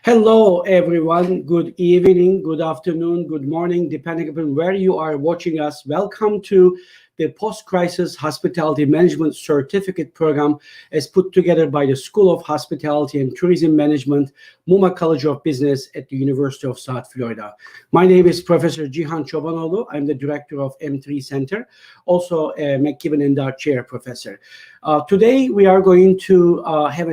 Hello, everyone. Good evening, good afternoon, good morning, depending upon where you are watching us. Welcome to the Post-Crisis Hospitality Management Certificate Program as put together by the School of Hospitality and Tourism Management, Muma College of Business at the University of South Florida. My name is Professor Cihan Çobanoğlu. I'm the director of M3 Center, also a McKibben Endowed Chair Professor. Today, we are going to have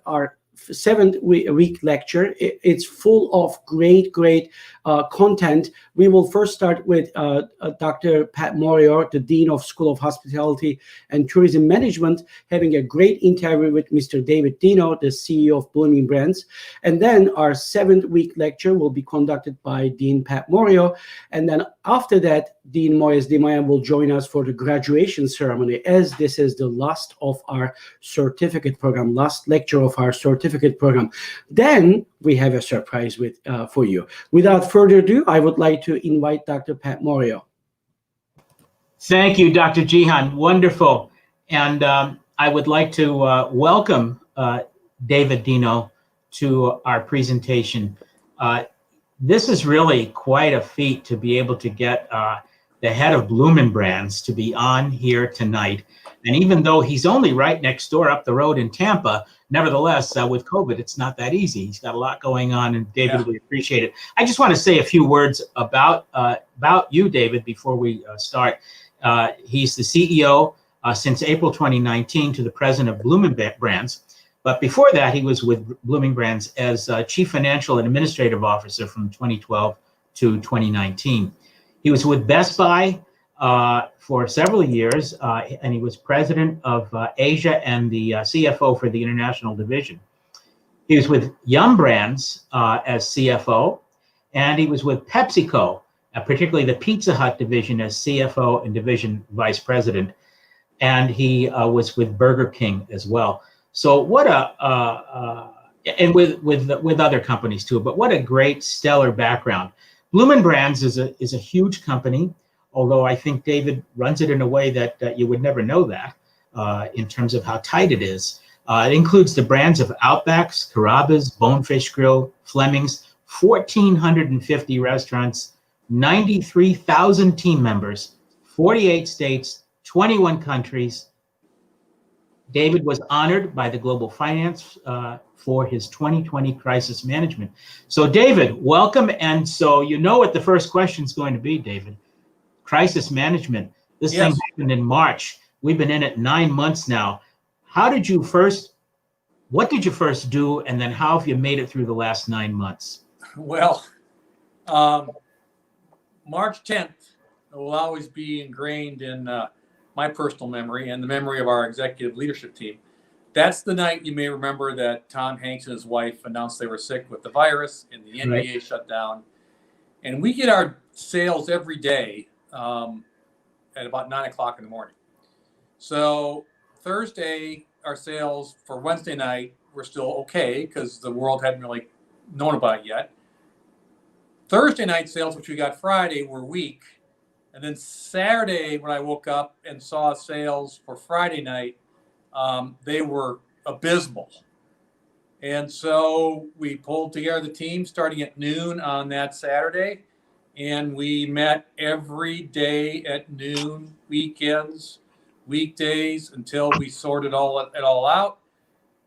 our 7th-week lecture. It's full of great content. We will first start with Dr. Pat Moreo, the Dean of School of Hospitality and Tourism Management, having a great interview with Mr. Dave Deno, the CEO of Bloomin Brands. And then our 7th-week lecture will be conducted by Dean Pat Moreo. And then after that, Dean Moyes de Maya will join us for the graduation ceremony, as this is the last of our certificate program, last lecture of our certificate program. Then we have a surprise for you. Without further ado, I would like to invite Dr. Pat Moreo. Thank you, Dr. Cihan. Wonderful. And I would like to welcome David Deno to our presentation. This is really quite a feat to be able to get the head of Bloomin Brands to be on here tonight. And even though he's only right next door up the road in Tampa, nevertheless, with COVID, it's not that easy. He's got a lot going on, and David, we appreciate it. I just want to say a few words about you, David, before we start. He's the CEO since April 2019 to the president of Bloomin Brands. But before that, he was with Bloomin Brands as Chief Financial and Administrative Officer from 2012 to 2019. He was with Best Buy for several years, and he was president of Asia and the CFO for the international division. He was with Yum Brands as CFO, and he was with PepsiCo, particularly the Pizza Hut division, as CFO and division vice president. And he was with Burger King as well. So what and with other companies too, but what a great stellar background. Bloomin Brands is a huge company, although I think David runs it in a way that you would never know that in terms of how tight it is. It includes the brands of Outbacks, Carabbas, Bonefish Grill, Fleming's, 1,450 restaurants, 93,000 team members, 48 states, 21 countries. David was honored by the Global Finance for his 2020 crisis management. So David, welcome. And so you know what the first question is going to be, David. Crisis management. This thing happened in March. We've been in it 9 months now. What did you first do? And then how have you made it through the last 9 months? Well, March 10th will always be ingrained in my personal memory and the memory of our executive leadership team. That's the night you may remember that Tom Hanks and his wife announced they were sick with the virus and the NBA shut down. And we get our sales every day at about 9 o'clock in the morning. So Thursday, our sales for Wednesday night were still okay because the world hadn't really known about it yet. Thursday night sales, which we got Friday, were weak. And then Saturday, when I woke up and saw sales for Friday night, they were abysmal. And so we pulled together the team starting at noon on that Saturday. And we met every day at noon, weekends, weekdays, until we sorted it all out.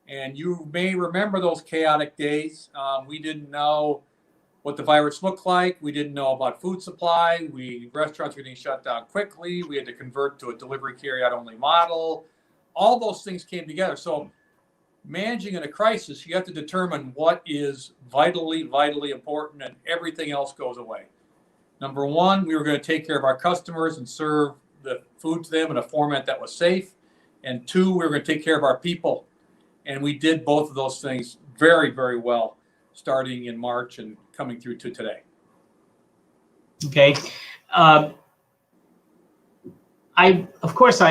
And you may remember those chaotic days. We didn't know what the virus looked like. We didn't know about food supply. Restaurants were getting shut down quickly. We had to convert to a delivery carry-out only model. All those things came together. So managing in a crisis, you have to determine what is vitally, vitally important, and everything else goes away. Number one, we were going to take care of our customers and serve the food to them in a format that was safe. And two, we were going to take care of our people. And we did both of those things very, very well, starting in March and coming through to today. Okay. Of course,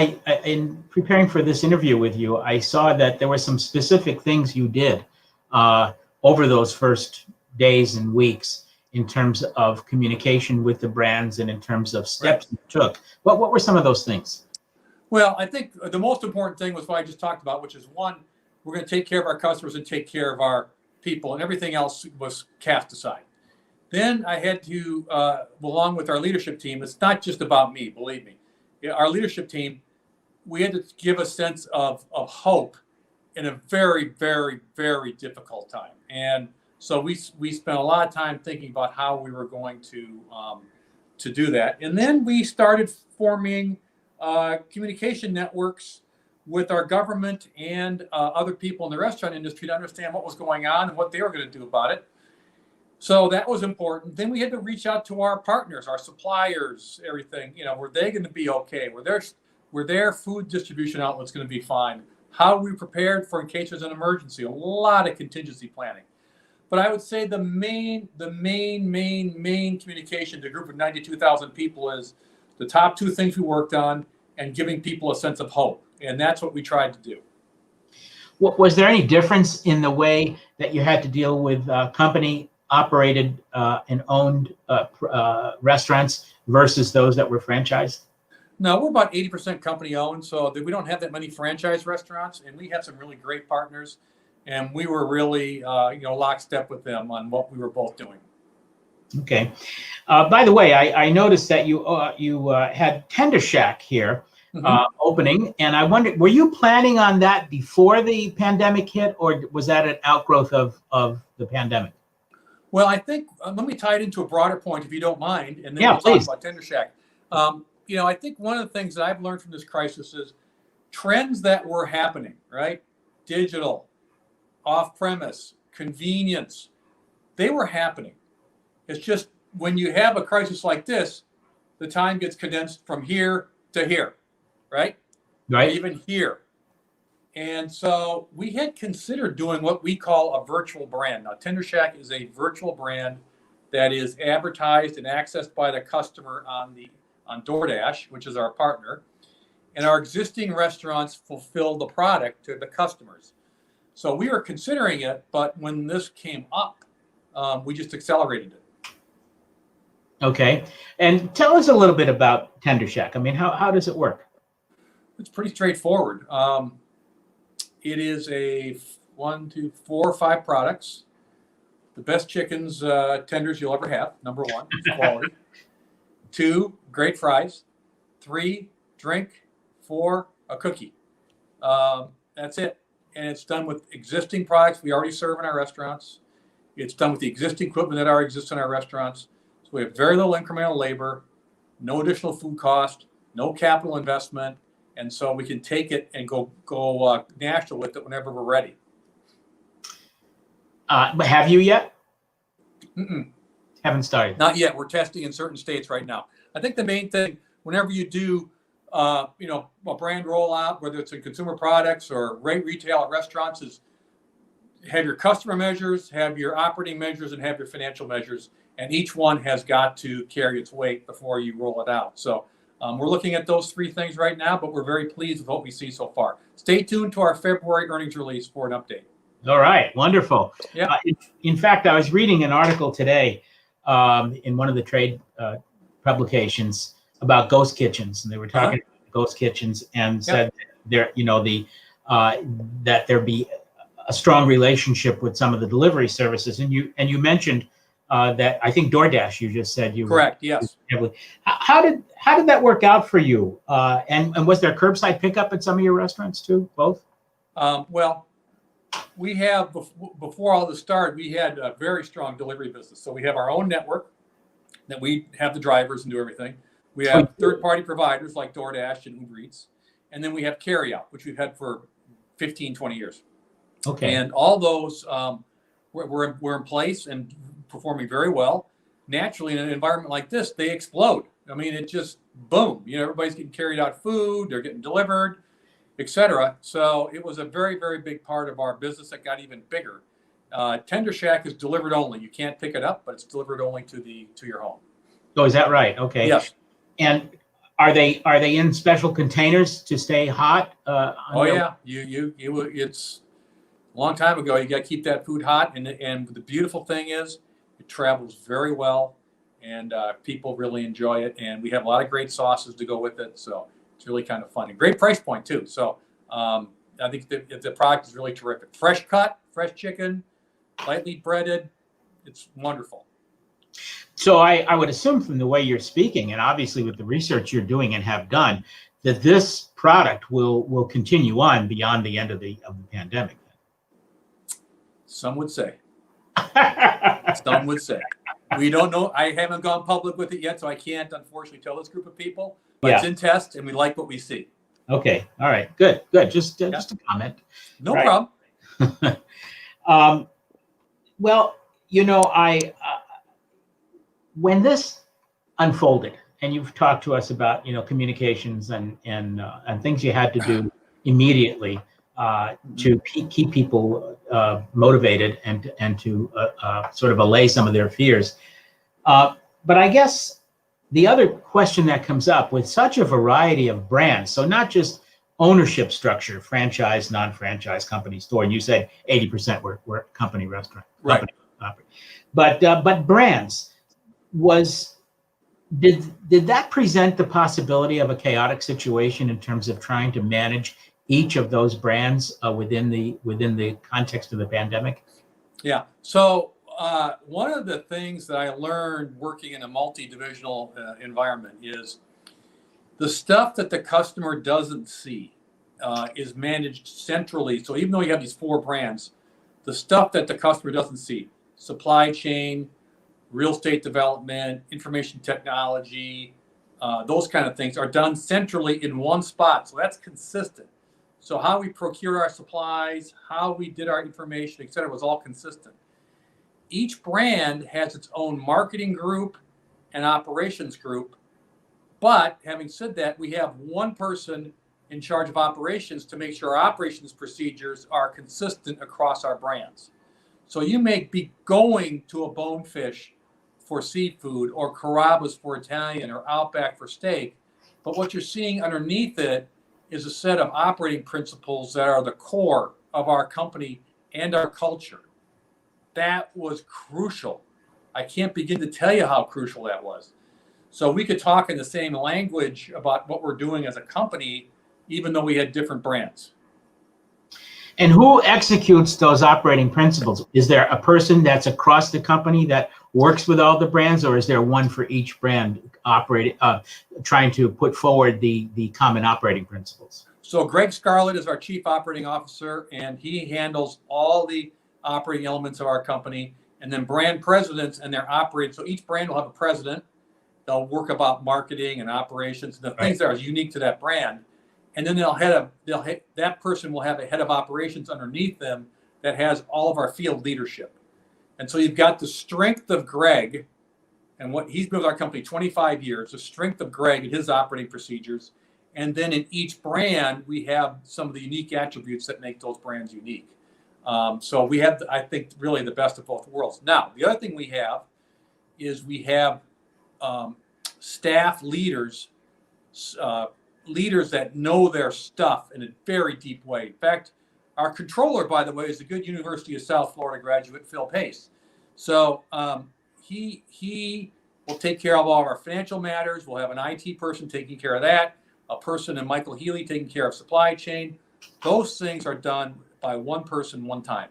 in preparing for this interview with you, I saw that there were some specific things you did over those first days and weeks in terms of communication with the brands and in terms of steps you took. What were some of those things? Well, I think the most important thing was what I just talked about, which is one, we're going to take care of our customers and take care of our people, and everything else was cast aside. Then I had to, along with our leadership team, it's not just about me, believe me. Our leadership team, we had to give a sense of hope in a very, very, very difficult time. And so we spent a lot of time thinking about how we were going to do that. And then we started forming communication networks with our government and other people in the restaurant industry to understand what was going on and what they were going to do about it. So that was important. Then we had to reach out to our partners, our suppliers, everything. Were they going to be okay? Were their food distribution outlets going to be fine? How are we prepared for in case there's an emergency? A lot of contingency planning. But I would say the main communication to a group of 92,000 people is the top two things we worked on and giving people a sense of hope. And that's what we tried to do. Was there any difference in the way that you had to deal with company-operated and owned restaurants versus those that were franchised? No, we're about 80% company-owned, so we don't have that many franchise restaurants, and we have some really great partners. And we were really, lockstep with them on what we were both doing. Okay. By the way, I noticed that you had Tender Shack here opening, and I wondered, were you planning on that before the pandemic hit, or was that an outgrowth of the pandemic? Well, I think let me tie it into a broader point, if you don't mind, and then we'll please talk about Tender Shack. I think one of the things that I've learned from this crisis is trends that were happening, right? Digital, off-premise, convenience, they were happening. It's just when you have a crisis like this, the time gets condensed from here to here, right? Right. Even here. And so we had considered doing what we call a virtual brand. Now, Tender Shack is a virtual brand that is advertised and accessed by the customer on DoorDash, which is our partner. And our existing restaurants fulfill the product to the customers. So we were considering it, but when this came up, we just accelerated it. Okay. And tell us a little bit about Tender Shack. I mean, how does it work? It's pretty straightforward. It is 4 or 5 products. The best chickens, tenders you'll ever have, number one, it's quality. 2, great fries. 3, drink. 4, a cookie. That's it. And it's done with existing products we already serve in our restaurants. It's done with the existing equipment that already exists in our restaurants. So we have very little incremental labor, no additional food cost, no capital investment. And so we can take it and go national with it whenever we're ready. But have you yet? Mm-mm. Haven't started. Not yet. We're testing in certain states right now. I think the main thing, whenever you do, a brand rollout, whether it's in consumer products or retail at restaurants, is have your customer measures, have your operating measures, and have your financial measures. And each one has got to carry its weight before you roll it out. So we're looking at those 3 things right now, but we're very pleased with what we see so far. Stay tuned to our February earnings release for an update. All right. Wonderful. Yeah. In fact, I was reading an article today in one of the trade publications about ghost kitchens, and they were talking about ghost kitchens and said that there be a strong relationship with some of the delivery services. And you mentioned that I think DoorDash, you just said you correct. Yes. How did that work out for you? And was there curbside pickup at some of your restaurants too? Both? Well, we have, before all this started, we had a very strong delivery business. So we have our own network that we have the drivers and do everything. We have third-party providers like DoorDash and Uber Eats. And then we have carryout, which we've had for 15, 20 years. Okay. And all those we're in place and performing very well. Naturally, in an environment like this, they explode. I mean, it just boom. Everybody's getting carried out food, they're getting delivered, etc. So it was a very, very big part of our business that got even bigger. Tender Shack is delivered only. You can't pick it up, but it's delivered only to your home. Oh, is that right? Okay. Yes. And are they in special containers to stay hot? Oh yeah, it's a long time ago. You got to keep that food hot, and the beautiful thing is, it travels very well, and people really enjoy it. And we have a lot of great sauces to go with it, so it's really kind of fun. And great price point too. So I think the product is really terrific. Fresh cut, fresh chicken, lightly breaded. It's wonderful. So I would assume from the way you're speaking, and obviously with the research you're doing and have done, that this product will continue on beyond the end of the pandemic. Some would say. Some would say. We don't know. I haven't gone public with it yet, so I can't unfortunately tell this group of people. But It's in test, and we like what we see. Okay. All right. Good. Just a comment. No problem. Well, when this unfolded, and you've talked to us about communications and things you had to do immediately to keep people motivated and to sort of allay some of their fears. But I guess the other question that comes up with such a variety of brands, so not just ownership structure, franchise, non-franchise, company, store, and you said 80% were company restaurant, right? But brands. Did that present the possibility of a chaotic situation in terms of trying to manage each of those brands within the context of the pandemic? Yeah. So one of the things that I learned working in a multi-divisional environment is the stuff that the customer doesn't see is managed centrally. So even though you have these 4 brands, the stuff that the customer doesn't see, supply chain, real estate development, information technology, those kind of things are done centrally in one spot. So that's consistent. So how we procure our supplies, how we did our information, et cetera, was all consistent. Each brand has its own marketing group and operations group. But having said that, we have one person in charge of operations to make sure our operations procedures are consistent across our brands. So you may be going to a Bonefish for seafood, or Carabba's for Italian, or Outback for steak, but what you're seeing underneath it is a set of operating principles that are the core of our company and our culture. That was crucial. I can't begin to tell you how crucial that was. So we could talk in the same language about what we're doing as a company, even though we had different brands. And who executes those operating principles? Is there a person that's across the company that works with all the brands, or is there one for each brand trying to put forward the common operating principles? So Greg Scarlett is our Chief Operating Officer, and he handles all the operating elements of our company. And then brand presidents and their operate. So each brand will have a president. They'll work about marketing and operations and the things that are unique to that brand. And then that person will have a head of operations underneath them that has all of our field leadership. And so you've got the strength of Greg and what he's been with our company 25 years, the strength of Greg and his operating procedures. And then in each brand, we have some of the unique attributes that make those brands unique. So we have, I think, really the best of both worlds. Now, the other thing we have is we have staff leaders, leaders that know their stuff in a very deep way. In fact, our controller, by the way, is a good University of South Florida graduate, Phil Pace. So he will take care of all of our financial matters. We'll have an IT person taking care of that, a person in Michael Healy taking care of supply chain. Those things are done by one person, one time.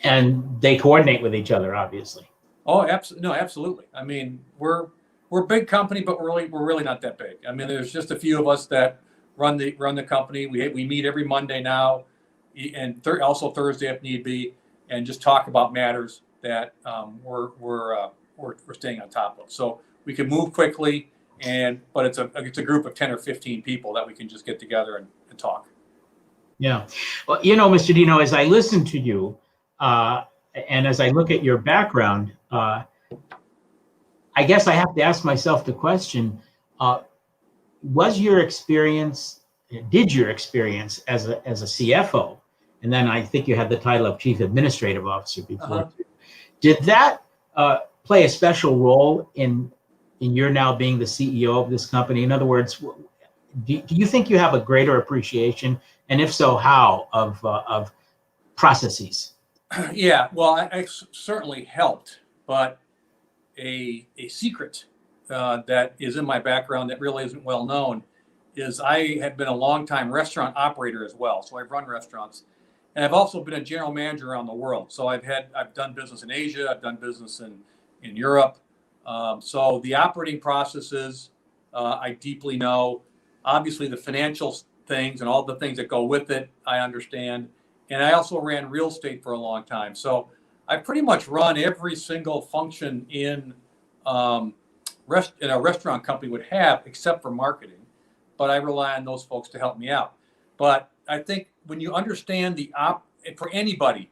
And they coordinate with each other, obviously. Oh, absolutely. I mean, we're a big company, but we're really not that big. I mean, there's just a few of us that run the company. We meet every Monday now, and also Thursday if need be, and just talk about matters that we're staying on top of. So we can move quickly, but it's a group of 10 or 15 people that we can just get together and talk. Yeah. Well, Mr. Deno, as I listen to you, and as I look at your background, I guess I have to ask myself the question, did your experience as a CFO, and then I think you had the title of Chief Administrative Officer before, did that play a special role in your now being the CEO of this company? In other words, do you think you have a greater appreciation, and if so, how, of processes? Yeah, well, I certainly helped, but a secret that is in my background that really isn't well known is I have been a longtime restaurant operator as well. So I've run restaurants, and I've also been a general manager around the world. So I've done business in Asia, I've done business in Europe. So the operating processes I deeply know. Obviously, the financial things and all the things that go with it, I understand. And I also ran real estate for a long time. So I pretty much run every single function in a restaurant company would have, except for marketing. But I rely on those folks to help me out. But I think when you understand for anybody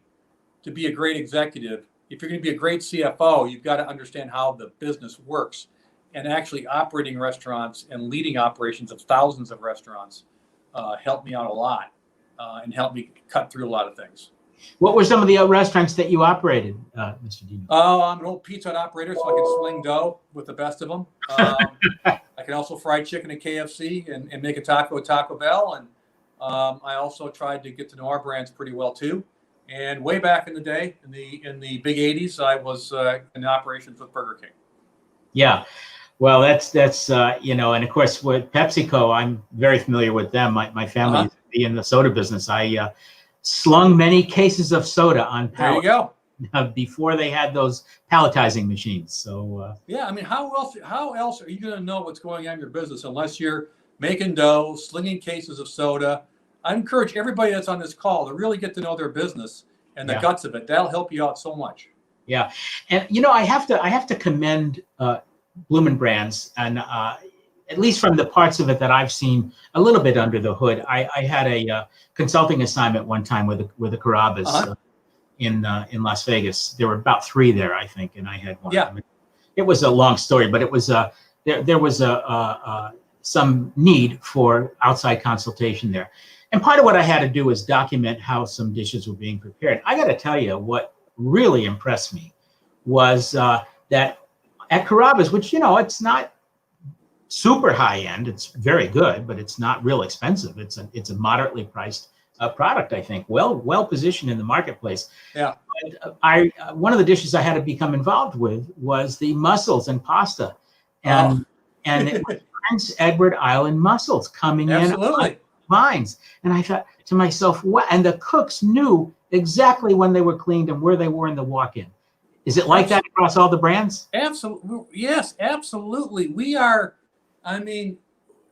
to be a great executive, if you're going to be a great CFO, you've got to understand how the business works. And actually operating restaurants and leading operations of thousands of restaurants helped me out a lot and helped me cut through a lot of things. What were some of the restaurants that you operated, Mr. Deno? Oh, I'm an old pizza Hut operator, so I can sling dough with the best of them. I can also fry chicken at KFC and make a taco at Taco Bell. And I also tried to get to know our brands pretty well too. And way back in the day, in the big 80s, I was in operations with Burger King. Yeah. Well, that's and of course with PepsiCo, I'm very familiar with them. My family used to be in the soda business. I slung many cases of soda on pallets. There you go. Before they had those palletizing machines. So yeah, I mean, how else are you going to know what's going on in your business unless you're making dough, slinging cases of soda? I encourage everybody that's on this call to really get to know their business and the guts of it. That'll help you out so much. Yeah, and I have to commend Bloomin Brands, and at least from the parts of it that I've seen a little bit under the hood. I had a consulting assignment one time with the Carabbas in Las Vegas. There were about 3 there, I think, and I had one. Yeah. I mean, it was a long story, but it was there was some need for outside consultation there. And part of what I had to do was document how some dishes were being prepared. I got to tell you, what really impressed me was that at Carabba's, which, it's not super high end, it's very good, but it's not real expensive. It's a moderately priced product, I think, well positioned in the marketplace. Yeah. But one of the dishes I had to become involved with was the mussels and pasta, and it was Prince Edward Island mussels coming in on vines. And I thought to myself, what? And the cooks knew exactly when they were cleaned and where they were in the walk-in. Is it like that across all the brands? Absolutely. Yes, absolutely. We are, I mean,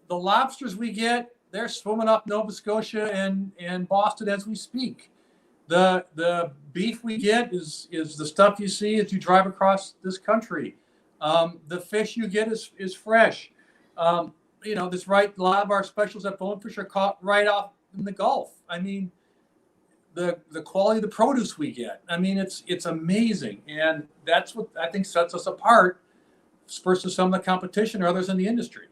the lobsters we get, they're swimming up Nova Scotia and Boston as we speak. The beef we get is the stuff you see as you drive across this country. The fish you get is fresh. A lot of our specials at Bonefish are caught right off in the Gulf. I mean, the quality of the produce we get. I mean, it's amazing, and that's what I think sets us apart versus some of the competition or others in the industry.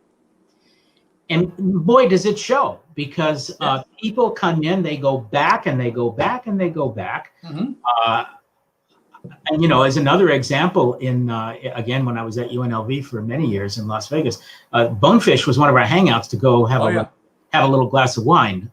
And boy, does it show, because people come in, they go back and they go back and they go back. Mm-hmm. And as another example, again, when I was at UNLV for many years in Las Vegas, Bonefish was one of our hangouts to go have a little glass of wine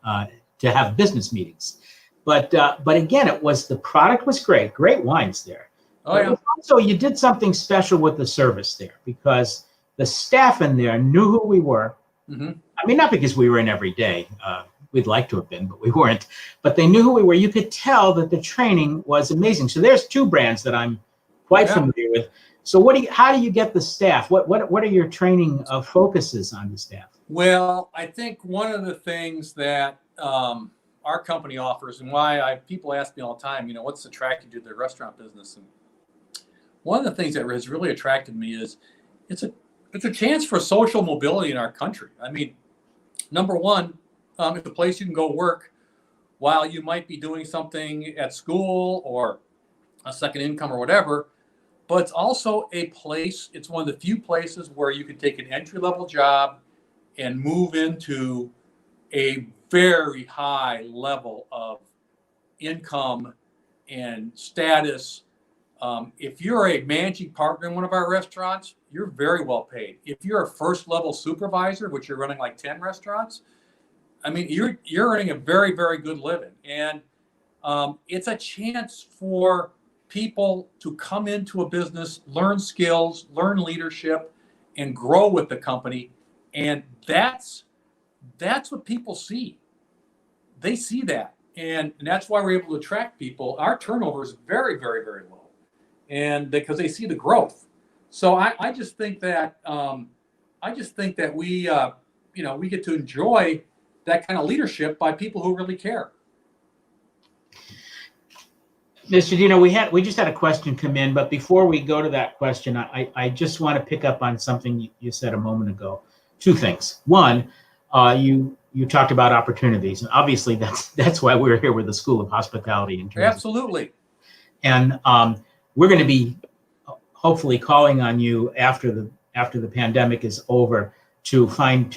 to have business meetings. But again, the product was great wines there. Also, you did something special with the service there, because the staff in there knew who we were. Mm-hmm. I mean, not because we were in every day. We'd like to have been, but we weren't. But they knew who we were. You could tell that the training was amazing. So there's 2 brands that I'm quite familiar with. So how do you get the staff? What are your training focuses on the staff? Well, I think one of the things that our company offers, and why people ask me all the time, what's attracted you to the restaurant business? And one of the things that has really attracted me is it's a chance for social mobility in our country. I mean, number one, it's a place you can go work while you might be doing something at school or a second income or whatever. But it's also a place, it's one of the few places where you can take an entry-level job and move into a very high level of income and status. If you're a managing partner in one of our restaurants, you're very well paid. If you're a first level supervisor, which you're running like 10 restaurants, I mean, you're earning a very, very good living. And it's a chance for people to come into a business, learn skills, learn leadership, and grow with the company. And that's what people see. They see that. And that's why we're able to attract people. Our turnover is very, very, very low. And because they see the growth. So I just think that we we get to enjoy that kind of leadership by people who really care. Mr. Deno, we just had a question come in, but before we go to that question, I just want to pick up on something you said a moment ago. Two things. One, you talked about opportunities, and obviously that's why we're here with the School of Hospitality and Tourism. Absolutely. And we're going to be hopefully calling on you after the pandemic is over to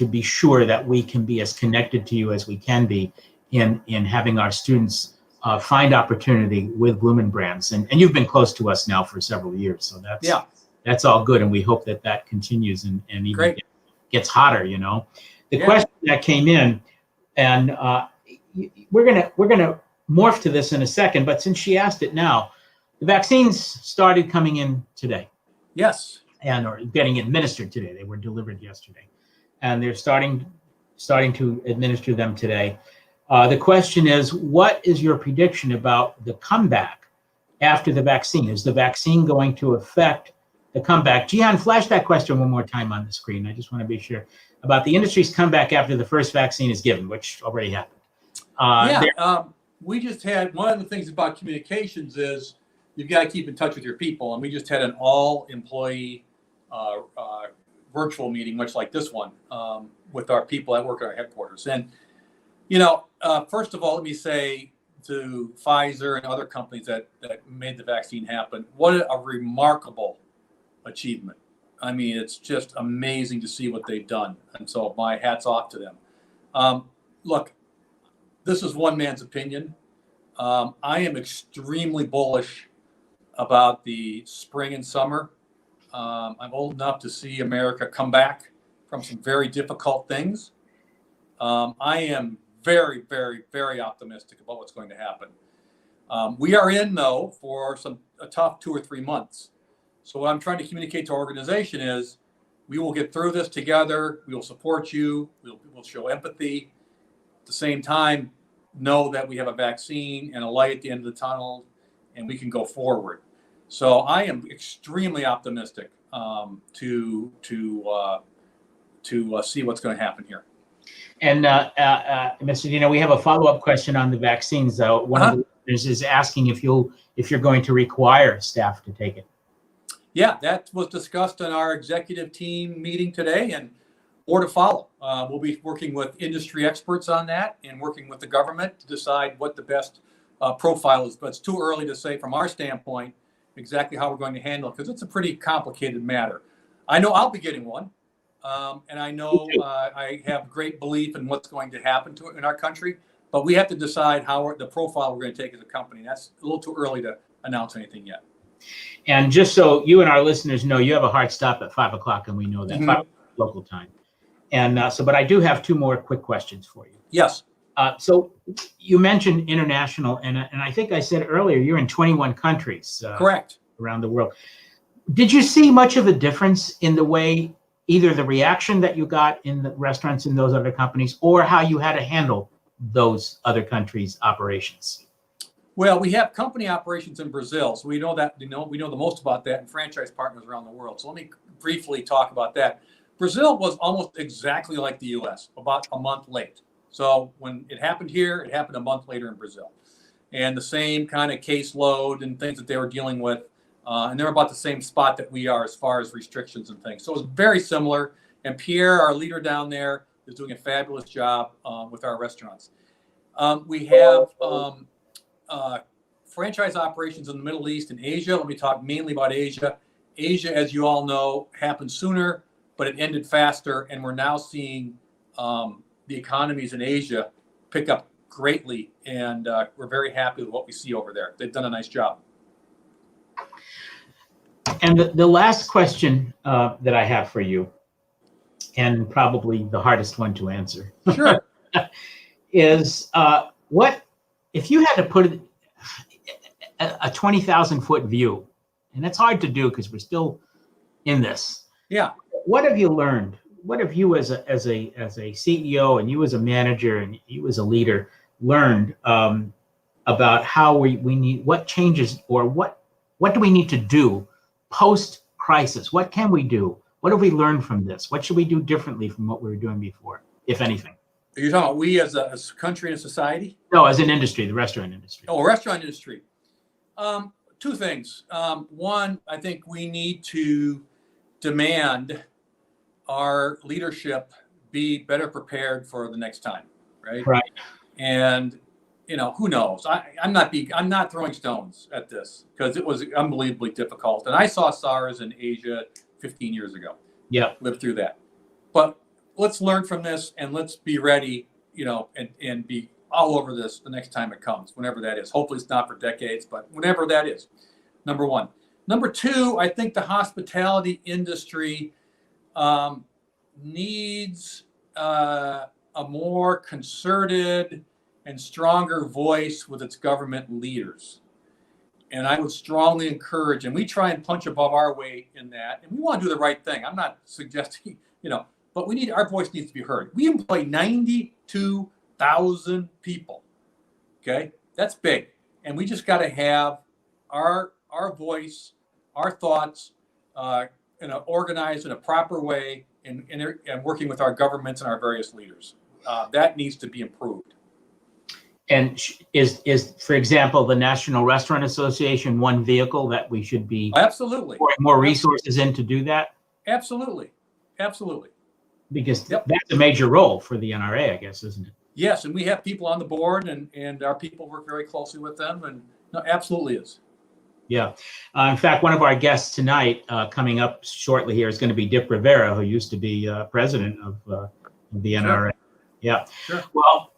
be sure that we can be as connected to you as we can be in having our students find opportunity with Bloomin Brands. And you've been close to us now for several years, so that's all good, and we hope that continues and even gets hotter. The question that came in, and we're gonna morph to this in a second, but since she asked it now, the vaccines started coming in today. Yes. Or getting administered today. They were delivered yesterday, and they're starting to administer them today. The question is, what is your prediction about the comeback after the vaccine? Is the vaccine going to affect the comeback? Jihan, flash that question one more time on the screen. I just want to be sure about the industry's comeback after the first vaccine is given, which already happened. We just had, one of the things about communications is you've got to keep in touch with your people. And we just had an all-employee virtual meeting, much like this one, with our people that work at our headquarters. And first of all, let me say to Pfizer and other companies that made the vaccine happen, what a remarkable achievement. I mean, it's just amazing to see what they've done. And so my hat's off to them. Look, this is one man's opinion. I am extremely bullish about the spring and summer. I'm old enough to see America come back from some very difficult things. I am very, very, very optimistic about what's going to happen. We are in, though, for a tough 2 or 3 months. So what I'm trying to communicate to our organization is we will get through this together. We will support you. We'll show empathy. At the same time, know that we have a vaccine and a light at the end of the tunnel, and we can go forward. So I am extremely optimistic to see what's going to happen here. And Mr. Deno, we have a follow-up question on the vaccines, though. One of the listeners is asking if you're going to require staff to take it. Yeah, that was discussed in our executive team meeting today, and more to follow. We'll be working with industry experts on that and working with the government to decide what the best profile is. But it's too early to say from our standpoint exactly how we're going to handle it, because it's a pretty complicated matter. I know I'll be getting one, and I know I have great belief in what's going to happen to it in our country, but we have to decide the profile we're going to take as a company. That's a little too early to announce anything yet. And just so you and our listeners know, you have a hard stop at 5 o'clock, and we know that 5 local time. And but I do have 2 more quick questions for you. Yes. So you mentioned international, and I think I said earlier you're in 21 countries. Correct. Around the world. Did you see much of a difference in the way, either the reaction that you got in the restaurants in those other companies, or how you had to handle those other countries' operations? Well, we have company operations in Brazil, so we know that we know the most about that, and franchise partners around the world. So let me briefly talk about that. Brazil was almost exactly like the U.S., about a month late. So when it happened here, it happened a month later in Brazil. And the same kind of caseload and things that they were dealing with. And they're about the same spot that we are as far as restrictions and things. So it was very similar. And Pierre, our leader down there, is doing a fabulous job with our restaurants. We have franchise operations in the Middle East and Asia. Let me talk mainly about Asia. Asia, as you all know, happened sooner, but it ended faster. And we're now seeing the economies in Asia pick up greatly. And we're very happy with what we see over there. They've done a nice job. And the last question that I have for you, and probably the hardest one to answer, sure, is what if you had to put a 20,000 foot view, and it's hard to do because we're still in this. Yeah. What have you learned? What have you as a CEO and you as a manager and you as a leader learned about how we need, what changes or what do we need to do post crisis? What can we do? What have we learned from this? What should we do differently from what we were doing before, if anything? Are you talking about we as a country and society? No, as an industry, the restaurant industry. Oh, restaurant industry. Two things. One, I think we need to demand our leadership be better prepared for the next time, right? Right. And who knows? I'm not throwing stones at this because it was unbelievably difficult. And I saw SARS in Asia 15 years ago. Yeah. Lived through that. But let's learn from this and let's be ready, and be all over this the next time it comes, whenever that is. Hopefully it's not for decades, but whenever that is. Number one. Number two, I think the hospitality industry needs a more concerted and stronger voice with its government leaders. And I would strongly encourage, and we try and punch above our weight in that, and we want to do the right thing. I'm not suggesting, but our voice needs to be heard. We employ 92,000 people. Okay, that's big. And we just got to have our voice, our thoughts, organized in a proper way and working with our governments and our various leaders. That needs to be improved. And is, for example, the National Restaurant Association one vehicle that we should be absolutely pouring more resources in to do that? Absolutely. Because that's a major role for the NRA, I guess, isn't it? Yes, and we have people on the board, and our people work very closely with them, and no, absolutely is. Yeah. In fact, one of our guests tonight, coming up shortly here, is going to be Dick Rivera, who used to be president of the NRA. Sure. Yeah. Sure. Well,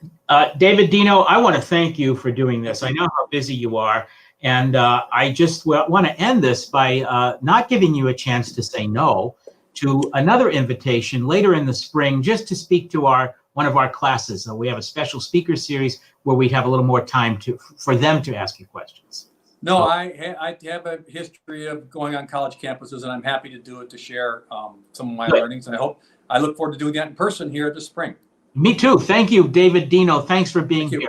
David Deno, I want to thank you for doing this. I know how busy you are. And I just want to end this by not giving you a chance to say no to another invitation later in the spring, just to speak to one of our classes. We have a special speaker series where we'd have a little more time for them to ask you questions. No, I have a history of going on college campuses, and I'm happy to do it to share some of my learnings. And I look forward to doing that in person here this spring. Me too. Thank you, David Deno. Thanks for being here.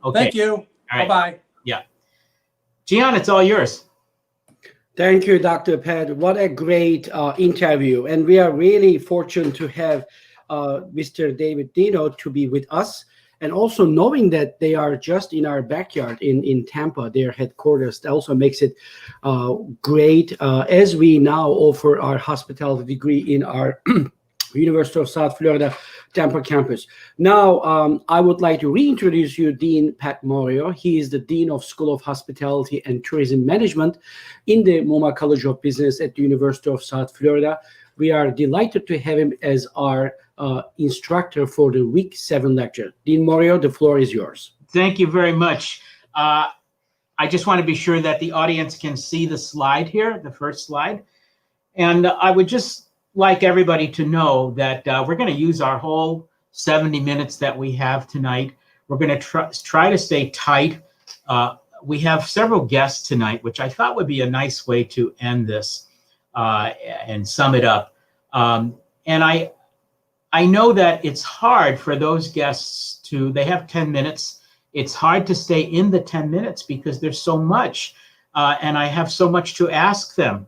Okay. Thank you. Right. Bye-bye. Yeah. Gian, it's all yours. Thank you, Dr. Pat. What a great interview. And we are really fortunate to have Mr. David Deno to be with us. And also knowing that they are just in our backyard in Tampa, their headquarters, also makes it great as we now offer our hospitality degree in our University of South Florida Tampa campus. Now, I would like to reintroduce you Dean Pat Moreo. He is the Dean of School of Hospitality and Tourism Management in the Muma College of Business at the University of South Florida. We are delighted to have him as our instructor for the Week 7 lecture. Dean Moreo, the floor is yours. Thank you very much. I just want to be sure that the audience can see the slide here, the first slide. And I would just like everybody to know that we're going to use our whole 70 minutes that we have tonight. We're going to try to stay tight. We have several guests tonight, which I thought would be a nice way to end this and sum it up. And I know that it's hard for those guests they have 10 minutes. It's hard to stay in the 10 minutes because there's so much, and I have so much to ask them.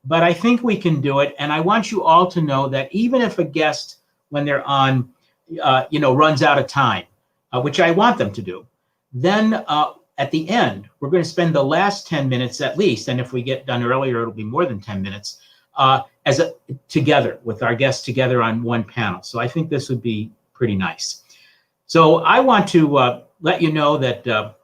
but I think we can do it. And I want you all to know that even if a guest, when they're on, runs out of time, which I want them to do, then at the end, we're going to spend the last 10 minutes at least, and if we get done earlier, it'll be more than 10 minutes, together with our guests together on one panel. So I think this would be pretty nice. So I want to let you know that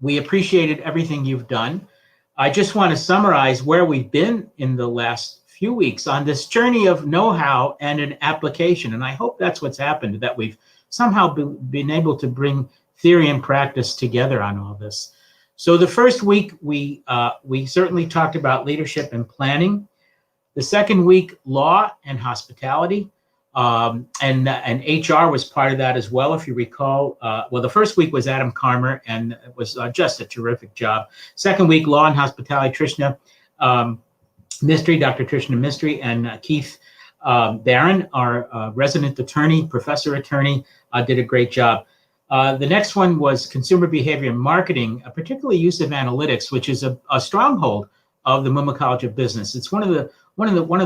we appreciated everything you've done. I just want to summarize where we've been in the last few weeks on this journey of know-how and an application. And I hope that's what's happened, that we've somehow been able to bring theory and practice together on all this. So the first week, we certainly talked about leadership and planning. The second week, law and hospitality. And HR was part of that as well, if you recall. Well, the first week was Adam Karmer, and it was just a terrific job. Second week, law and hospitality, Trishna Mistry, Dr. Trishna Mistry, and Keith Barron, our resident attorney, professor attorney, did a great job. The next one was consumer behavior and marketing, particularly use of analytics, which is a stronghold of the Muma College of Business. It's one of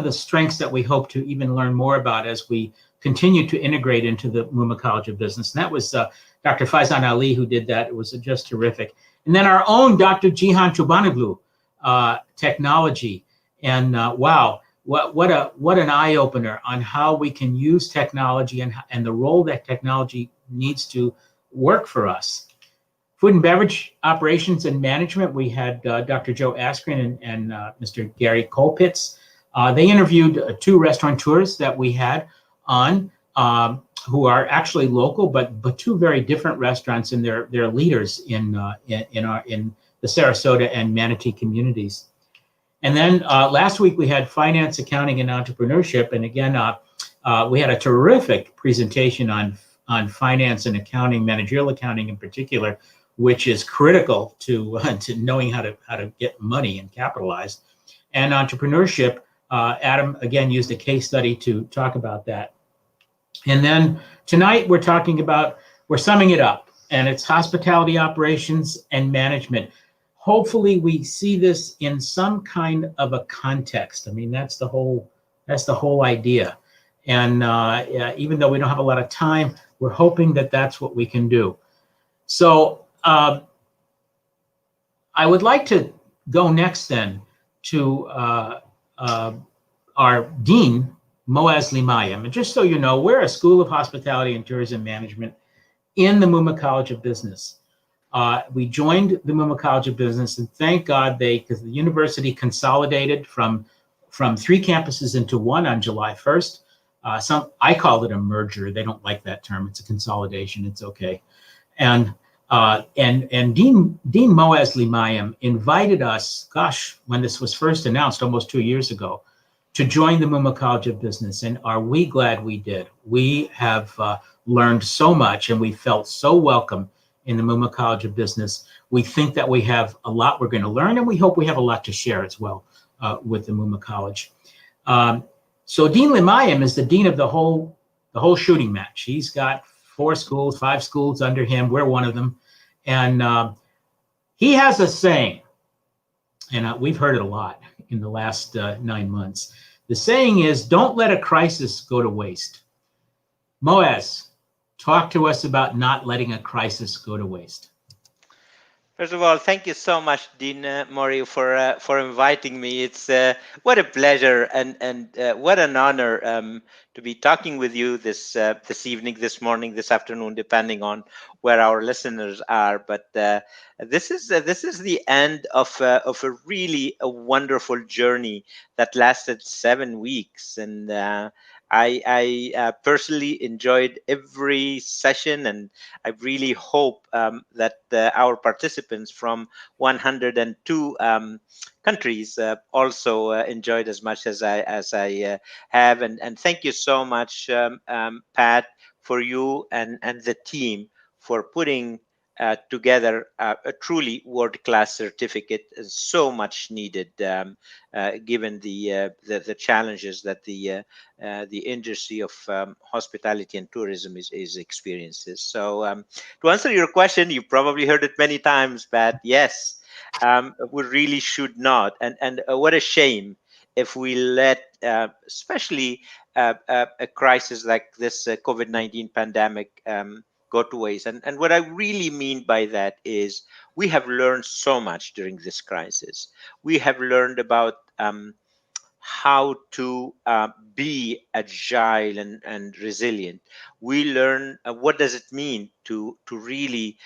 the strengths that we hope to even learn more about as we continue to integrate into the Muma College of Business. And that was Dr. Faizan Ali who did that. It was just terrific. And then our own Dr. Jihan Chobanoglu, technology. And wow, what an eye opener on how we can use technology and the role that technology needs to work for us. Food and beverage operations and management, we had Dr. Joe Askren and Mr. Gary Colpitz. They interviewed two restaurateurs that we had on, who are actually local, but two very different restaurants, and they're leaders in the Sarasota and Manatee communities. And then last week we had finance, accounting, and entrepreneurship, and again we had a terrific presentation on finance and accounting, managerial accounting in particular, which is critical to knowing how to get money and capitalize. And entrepreneurship, Adam again used a case study to talk about that. And then tonight we're summing it up, and it's hospitality operations and management. Hopefully we see this in some kind of a context. I mean, that's the whole idea. And even though we don't have a lot of time, we're hoping that that's what we can do. So I would like to go next then to our Dean, Moaz Limayam. And just so you know, we're a School of Hospitality and Tourism Management in the Muma College of Business. We joined the Muma College of Business, and thank God because the university consolidated from 3 campuses into 1 on July 1st. I call it a merger. They don't like that term. It's a consolidation. It's okay. And Dean Moaz Limayam invited us, when this was first announced almost 2 years ago, to join the Muma College of Business. And are we glad we did? We have learned so much, and we felt so welcome in the Muma College of Business. We think that we have a lot we're going to learn, and we hope we have a lot to share as well with the Muma College. So Dean Limayam is the dean of the whole shooting match. He's got 5 schools under him. We're one of them. And he has a saying, and we've heard it a lot in the last 9 months. The saying is, don't let a crisis go to waste. Moaz, talk to us about not letting a crisis go to waste. First of all, thank you so much, Dean Moreo, for inviting me. It's what a pleasure and what an honor to be talking with you this evening, this morning, this afternoon, depending on where our listeners are. But this is the end of a really wonderful journey that lasted 7 weeks, and I personally enjoyed every session, and I really hope that our participants from 102 countries also enjoyed as much as I have. And thank you so much, Pat, for you and the team for putting together a truly world-class certificate, so much needed given the challenges that the industry of hospitality and tourism is experiences. So to answer your question, you've probably heard it many times, Pat. Yes, We really should not. And what a shame if we let, especially a crisis like this COVID-19 pandemic go to waste. And what I really mean by that is we have learned so much during this crisis. We have learned about how to be agile and resilient. We learn what does it mean to really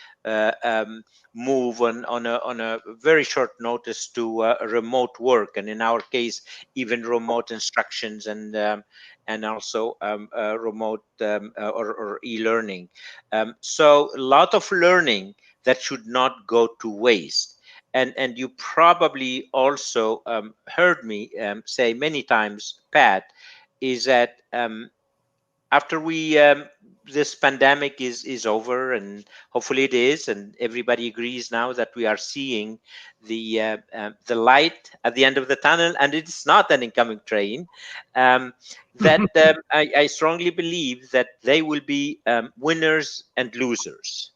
move on a very short notice to remote work, and in our case, even remote instructions and also remote or e-learning. So a lot of learning that should not go to waste. And you probably also heard me say many times, Pat, is that after we this pandemic is over, and hopefully it is, and everybody agrees now that we are seeing the light at the end of the tunnel, and it's not an incoming train. That I strongly believe that they will be winners and losers.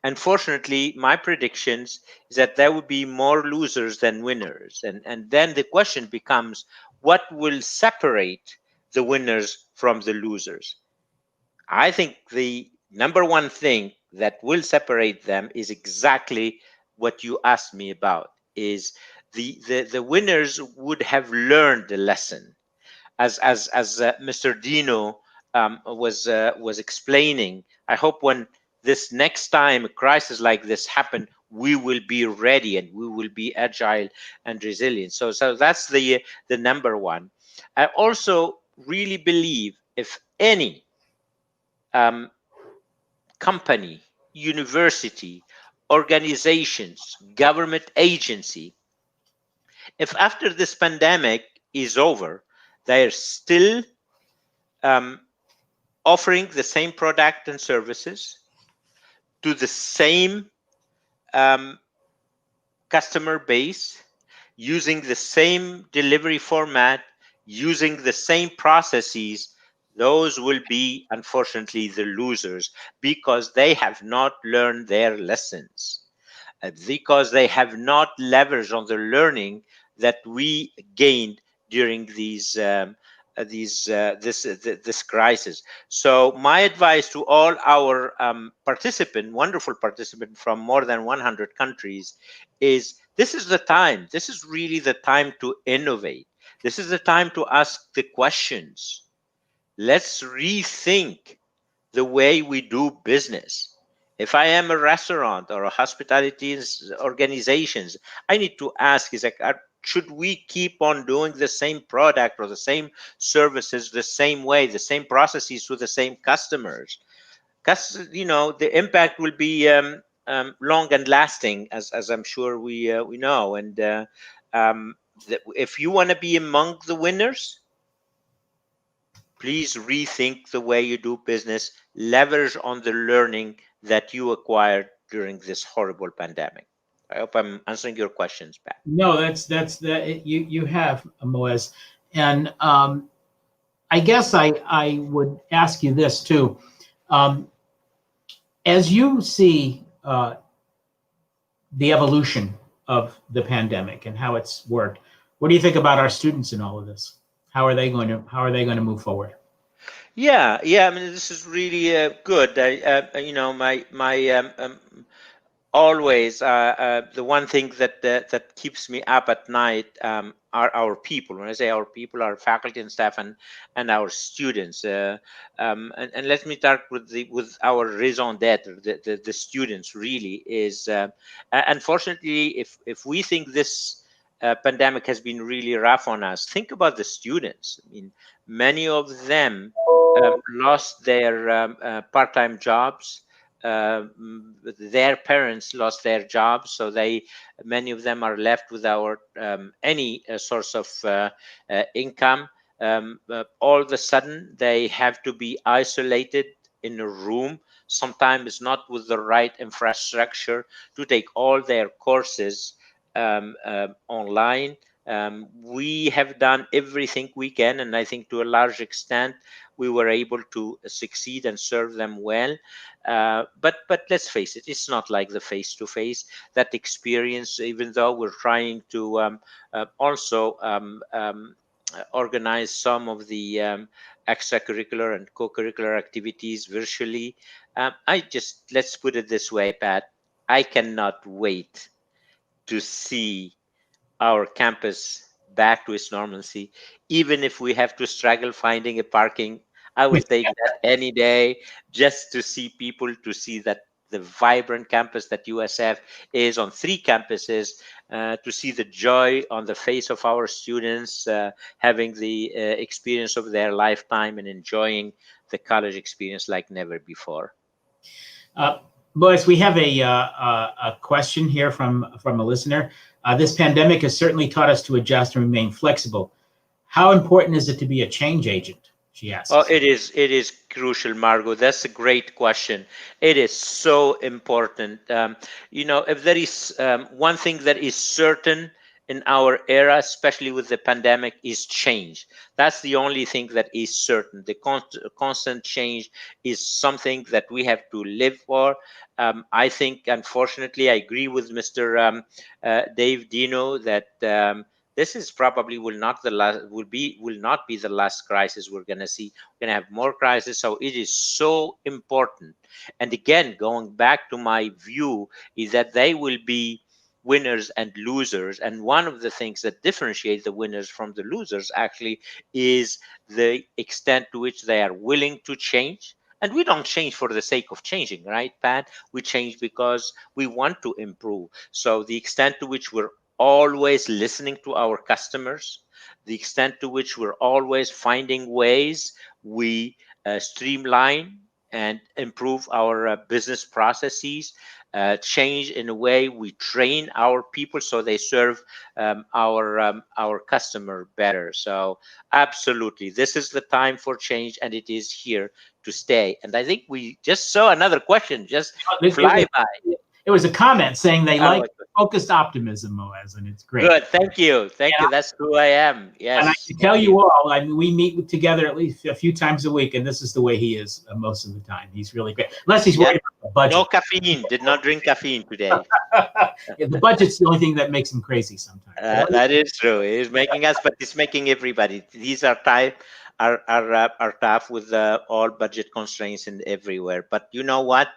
Unfortunately, my predictions is that there will be more losers than winners. And then the question becomes, what will separate the winners from the losers? I think the number one thing that will separate them is exactly what you asked me about, is the winners would have learned the lesson. As Mr. Deno was explaining, I hope when this next time a crisis like this happen, we will be ready and we will be agile and resilient. So that's the number one. I also really believe if any company, university, organizations, government agency, if after this pandemic is over, they're still offering the same product and services to the same customer base, using the same delivery format, using the same processes, those will be, unfortunately, the losers, because they have not learned their lessons, because they have not leveraged on the learning that we gained during this crisis. So my advice to all our wonderful participants from more than 100 countries is, this is the time. This is really the time to innovate. This is the time to ask the questions. Let's rethink the way we do business. If I am a restaurant or a hospitality organizations, I need to ask, is like, should we keep on doing the same product or the same services the same way, the same processes with the same customers? Because the impact will be long and lasting, as I'm sure we know. And if you want to be among the winners, please rethink the way you do business, leverage on the learning that you acquired during this horrible pandemic. I hope I'm answering your questions, Pat. No, that's that you have, Moez. And I guess I would ask you this too. As you see the evolution of the pandemic and how it's worked, what do you think about our students in all of this? How are they going to move forward? Yeah. I mean, this is really good. My always the one thing that keeps me up at night are our people. When I say our people, our faculty and staff and our students. And let me start with our raison d'être. The students really is. Unfortunately, if we think this pandemic has been really rough on us, think about the students. I mean, many of them lost their part-time jobs. Their parents lost their jobs, so many of them are left without any source of income. All of a sudden, they have to be isolated in a room, sometimes not with the right infrastructure, to take all their courses online. We have done everything we can, and I think to a large extent we were able to succeed and serve them well. But let's face it, it's not like the face-to-face. That experience, even though we're trying to also organize some of the extracurricular and co-curricular activities virtually. Let's put it this way, Pat. I cannot wait to see our campus back to its normalcy, even if we have to struggle finding a parking. I will take that any day, just to see people, to see that the vibrant campus that USF is on 3 campuses, to see the joy on the face of our students, having the experience of their lifetime and enjoying the college experience like never before. Boys, we have a question here from a listener. This pandemic has certainly taught us to adjust and remain flexible. How important is it to be a change agent? She asks. Oh, it is crucial, Margot. That's a great question. It is so important. If there is one thing that is certain in our era, especially with the pandemic, is change. That's the only thing that is certain. The constant change is something that we have to live for. I think, unfortunately, I agree with Mr. Dave Deno that this is probably will not be the last crisis we're going to see. We're going to have more crises. So it is so important. And again, going back to my view, is that they will be winners and losers. And one of the things that differentiate the winners from the losers actually is the extent to which they are willing to change. And we don't change for the sake of changing, right, Pat? We change because we want to improve. So the extent to which we're always listening to our customers, the extent to which we're always finding ways we streamline and improve our business processes, change in a way we train our people so they serve our customer better. So absolutely, this is the time for change, and it is here to stay. And I think we just saw another question just fly by. It was a comment saying they like focused optimism, Moaz, and it's great. Good, thank you. That's who I am. Yes. And I can tell you all, we meet together at least a few times a week, and this is the way he is most of the time. He's really great, unless he's worried about the budget. No caffeine. Did not drink caffeine today. The budget's the only thing that makes him crazy sometimes. That is true. He's making us, but it's making everybody. These are tough with all budget constraints and everywhere. But you know what?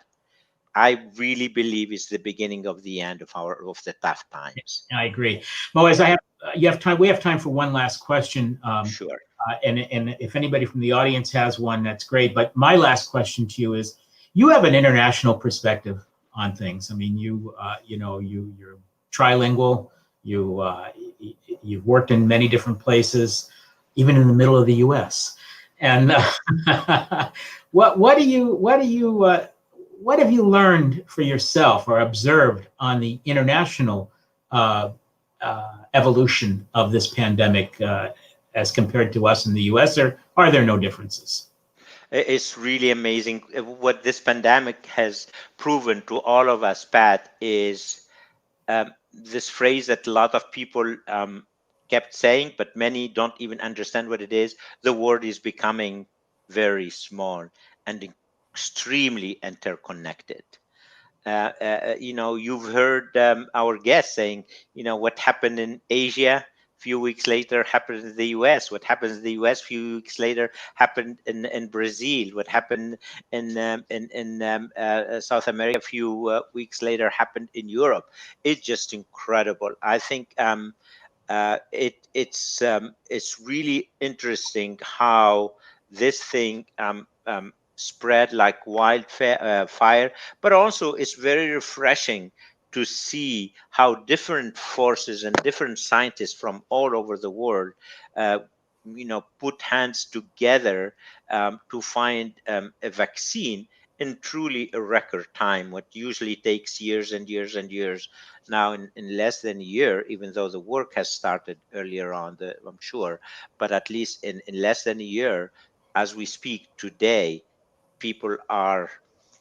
I really believe it's the beginning of the end of the tough times. I agree. Moaz, you have time. We have time for one last question. Sure. And if anybody from the audience has one, that's great. But my last question to you is: you have an international perspective on things. I mean, you're trilingual. You've worked in many different places, even in the middle of the U.S. And what have you learned for yourself or observed on the international evolution of this pandemic as compared to us in the U.S., or are there no differences? It's really amazing. What this pandemic has proven to all of us, Pat, is this phrase that a lot of people kept saying, but many don't even understand what it is. The world is becoming very small and extremely interconnected. You've heard our guests saying, what happened in Asia a few weeks later happened in the US. What happens in the US a few weeks later happened in Brazil. What happened in South America a few weeks later happened in Europe. It's just incredible. I think it's really interesting how this thing spread like wildfire, but also it's very refreshing to see how different forces and different scientists from all over the world, put hands together to find a vaccine in truly a record time. What usually takes years and years and years, now in less than a year, even though the work has started earlier on, I'm sure, but at least in less than a year, as we speak today, people are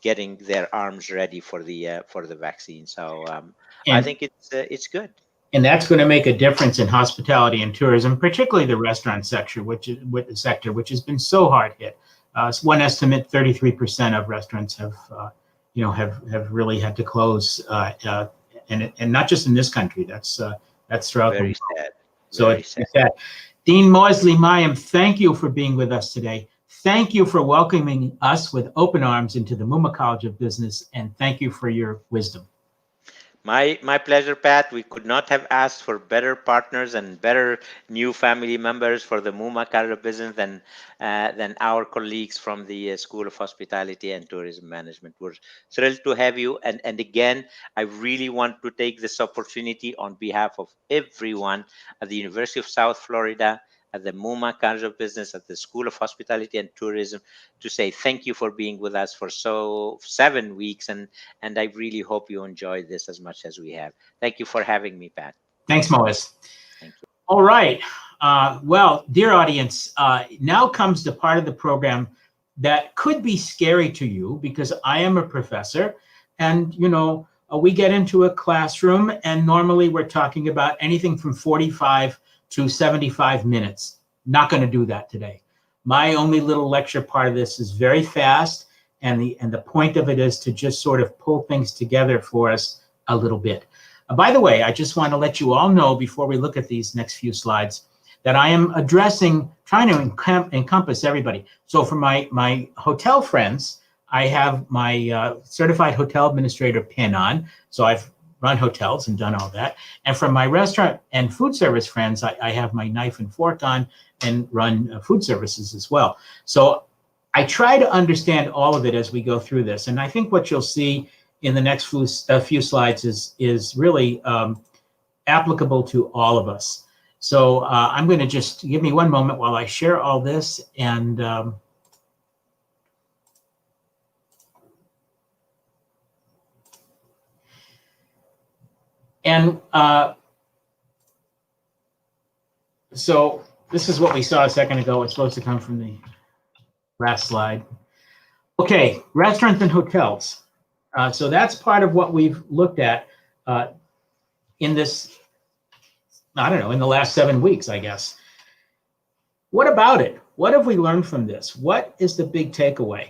getting their arms ready for the vaccine. So I think it's good. And that's going to make a difference in hospitality and tourism, particularly the restaurant sector, which has been so hard hit. One estimate, 33% of restaurants have really had to close, and not just in this country. That's throughout the Very world. sad. So Very it's sad. sad. Dean Moisley-Mayim, thank you for being with us today. Thank you for welcoming us with open arms into the Muma College of Business, and thank you for your wisdom. My pleasure, Pat. We could not have asked for better partners and better new family members for the Muma College of Business than our colleagues from the School of Hospitality and Tourism Management. We're thrilled to have you. And again, I really want to take this opportunity on behalf of everyone at the University of South Florida, at the Muma College of Business, at the School of Hospitality and Tourism, to say thank you for being with us for 7 weeks. And I really hope you enjoyed this as much as we have. Thank you for having me, Pat. Thanks, Mois. Thank you. All right. Well, dear audience, now comes the part of the program that could be scary to you, because I am a professor, and we get into a classroom, and normally we're talking about anything from 45 to 75 minutes. Not going to do that today. My only little lecture part of this is very fast, and the point of it is to just sort of pull things together for us a little bit. By the way, I just want to let you all know before we look at these next few slides that I am trying to encompass everybody. So for my hotel friends, I have my certified hotel administrator pin on. So I've run hotels and done all that. And from my restaurant and food service friends, I have my knife and fork on and run food services as well. So I try to understand all of it as we go through this. And I think what you'll see in the next few slides is really applicable to all of us. So I'm going to just give me one moment while I share all this, and so this is what we saw a second ago. It's supposed to come from the last slide. Okay, restaurants and hotels. So that's part of what we've looked at in this, I don't know, in the last 7 weeks, I guess. What about it? What have we learned from this? What is the big takeaway?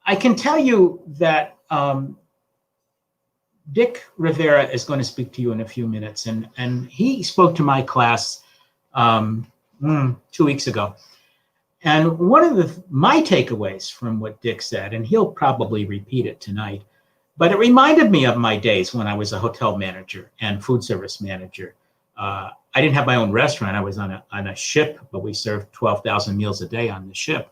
I can tell you that Dick Rivera is going to speak to you in a few minutes, and he spoke to my class 2 weeks ago. And one of my takeaways from what Dick said, and he'll probably repeat it tonight, but it reminded me of my days when I was a hotel manager and food service manager. I didn't have my own restaurant. I was on a ship, but we served 12,000 meals a day on the ship.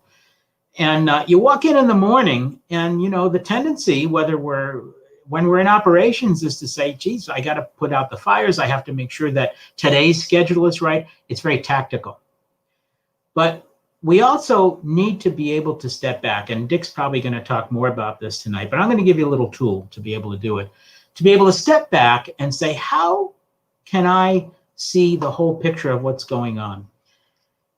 And you walk in the morning, and the tendency, when we're in operations, is to say, geez, I got to put out the fires. I have to make sure that today's schedule is right. It's very tactical. But we also need to be able to step back, and Dick's probably going to talk more about this tonight, but I'm going to give you a little tool to be able to do it, to be able to step back and say, how can I see the whole picture of what's going on?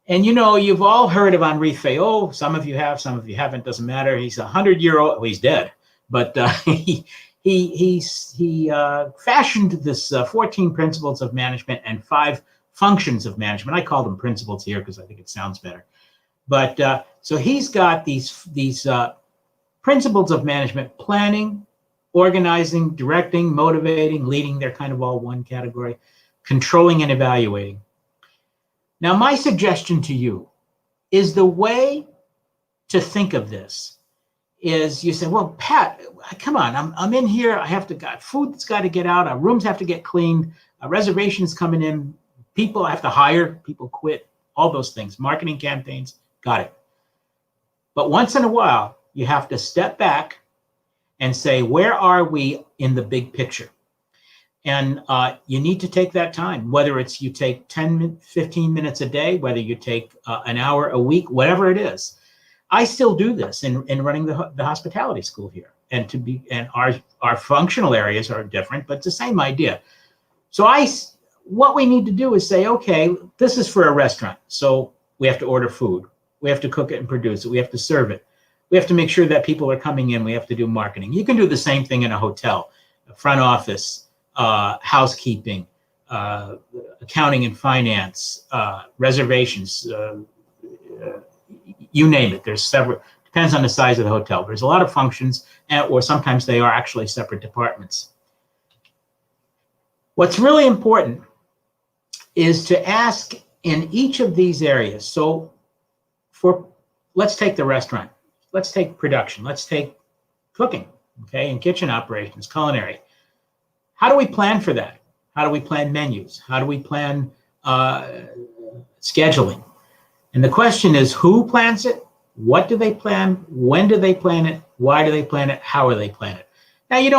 And you've all heard of Henri Fayot. Some of you have, some of you haven't, doesn't matter. He's 100-year-old, well, he's dead, but he fashioned this 14 principles of management and 5 functions of management. I call them principles here because I think it sounds better. But so he's got these principles of management: planning, organizing, directing, motivating, leading. They're kind of all one category. Controlling and evaluating. Now, my suggestion to you is the way to think of this is you say, well, Pat, come on, I'm in here. I have to got food that's got to get out. Our rooms have to get cleaned. Reservations coming in. People I have to hire. People quit. All those things. Marketing campaigns. Got it. But once in a while, you have to step back and say, where are we in the big picture? And you need to take that time, whether it's you take 10, 15 minutes a day, whether you take an hour a week, whatever it is. I still do this in running the hospitality school here. And our functional areas are different, but it's the same idea. So what we need to do is say, okay, this is for a restaurant. So we have to order food. We have to cook it and produce it. We have to serve it. We have to make sure that people are coming in. We have to do marketing. You can do the same thing in a hotel, a front office, housekeeping, accounting and finance, reservations, you name it. There's several, depends on the size of the hotel. There's a lot of functions, or sometimes they are actually separate departments. What's really important is to ask in each of these areas. So let's take the restaurant, let's take production, let's take cooking, okay, and kitchen operations, culinary. How do we plan for that? How do we plan menus? How do we plan scheduling? And the question is, who plans it? What do they plan? When do they plan it? Why do they plan it? How are they plan it? Now, you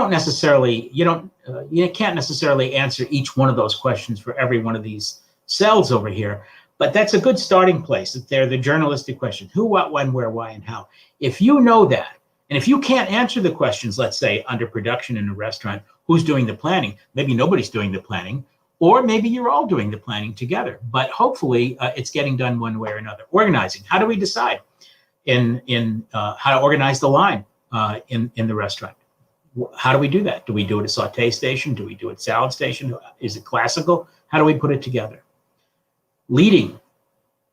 can't necessarily answer each one of those questions for every one of these cells over here, but that's a good starting place. They're the journalistic question: who, what, when, where, why, and how. If you know that, and if you can't answer the questions, let's say under production in a restaurant, who's doing the planning? Maybe nobody's doing the planning, or maybe you're all doing the planning together, but hopefully it's getting done one way or another. Organizing, how do we decide in how to organize the line in the restaurant? How do we do that? Do we do it at saute station? Do we do it salad station? Is it classical? How do we put it together? Leading,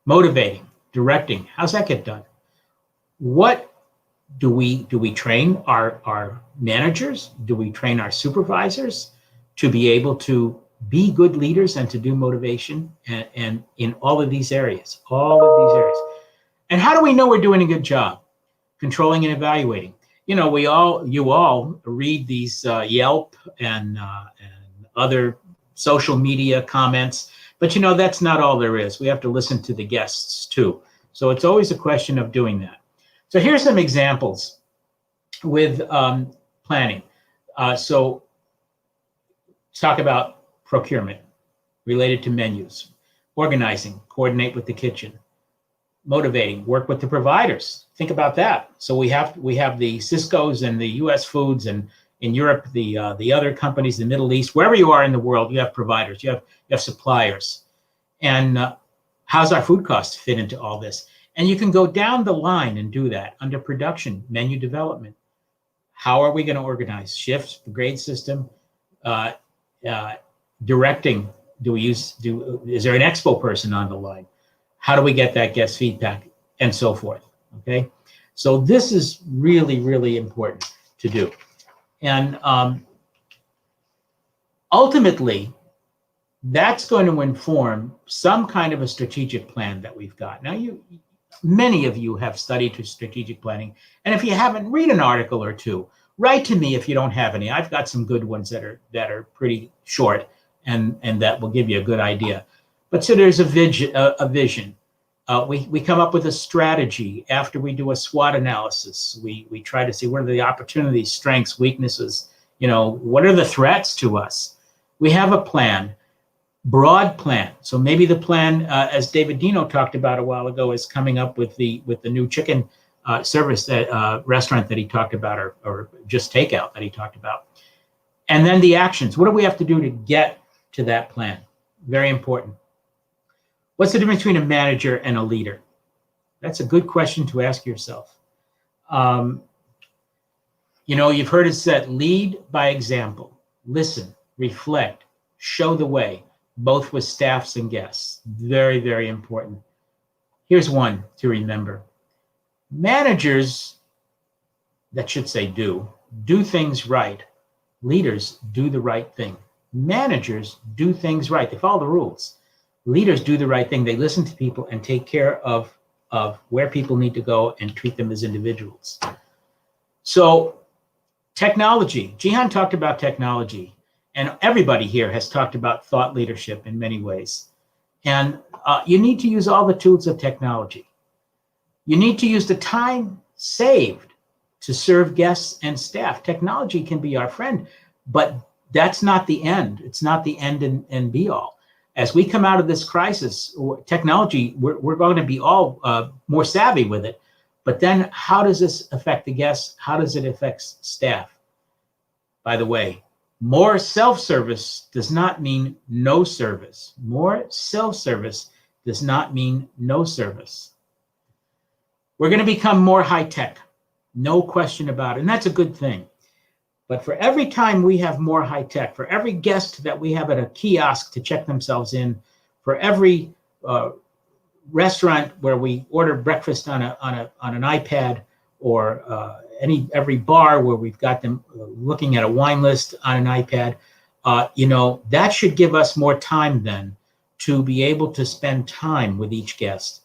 motivating, directing, how's that get done? What do we train our managers? Do we train our supervisors to be able to be good leaders and to do motivation and in all of these areas, And how do we know we're doing a good job? Controlling and evaluating. You know, you all read these Yelp and other social media comments, but you know, that's not all there is. We have to listen to the guests too. So it's always a question of doing that. So here's some examples with planning. So let's talk about procurement related to menus, organizing, coordinate with the kitchen, motivating, work with the providers. Think about that. So we have the Cisco's and the U.S. Foods, and in Europe the other companies, the Middle East, wherever you are in the world, you have providers, you have suppliers, and how's our food costs fit into all this? And you can go down the line and do that under production, menu development. How are we going to organize shifts, the grade system, directing? Is there an expo person on the line? How do we get that guest feedback, and so forth? Okay, so this is really, really important to do, and ultimately, that's going to inform some kind of a strategic plan that we've got. Now, many of you have studied strategic planning, and if you haven't, read an article or two. Write to me if you don't have any. I've got some good ones that are pretty short, and that will give you a good idea. But so there's a vision. We come up with a strategy after we do a SWOT analysis. We try to see what are the opportunities, strengths, weaknesses. You know, what are the threats to us? We have a plan, broad plan. So maybe the plan, as David Deno talked about a while ago, is coming up with the new chicken service restaurant that he talked about, or just takeout that he talked about. And then the actions. What do we have to do to get to that plan? Very important. What's the difference between a manager and a leader? That's a good question to ask yourself. You know, you've heard it said, lead by example, listen, reflect, show the way, both with staffs and guests. Very, very important. Here's one to remember. Managers, that should say do things right. Leaders do the right thing. Managers do things right. They follow the rules. Leaders do the right thing. They listen to people and take care of where people need to go and treat them as individuals. So technology, Jihan talked about technology, and everybody here has talked about thought leadership in many ways. And you need to use all the tools of technology. You need to use the time saved to serve guests and staff. Technology can be our friend, but that's not the end. It's not the end and be all. As we come out of this crisis, technology, we're going to be all more savvy with it. But then how does this affect the guests? How does it affect staff? By the way, more self-service does not mean no service. More self-service does not mean no service. We're going to become more high-tech, no question about it. And that's a good thing. But for every time we have more high tech, for every guest that we have at a kiosk to check themselves in, for every restaurant where we order breakfast on an iPad, or every bar where we've got them looking at a wine list on an iPad, that should give us more time then to be able to spend time with each guest.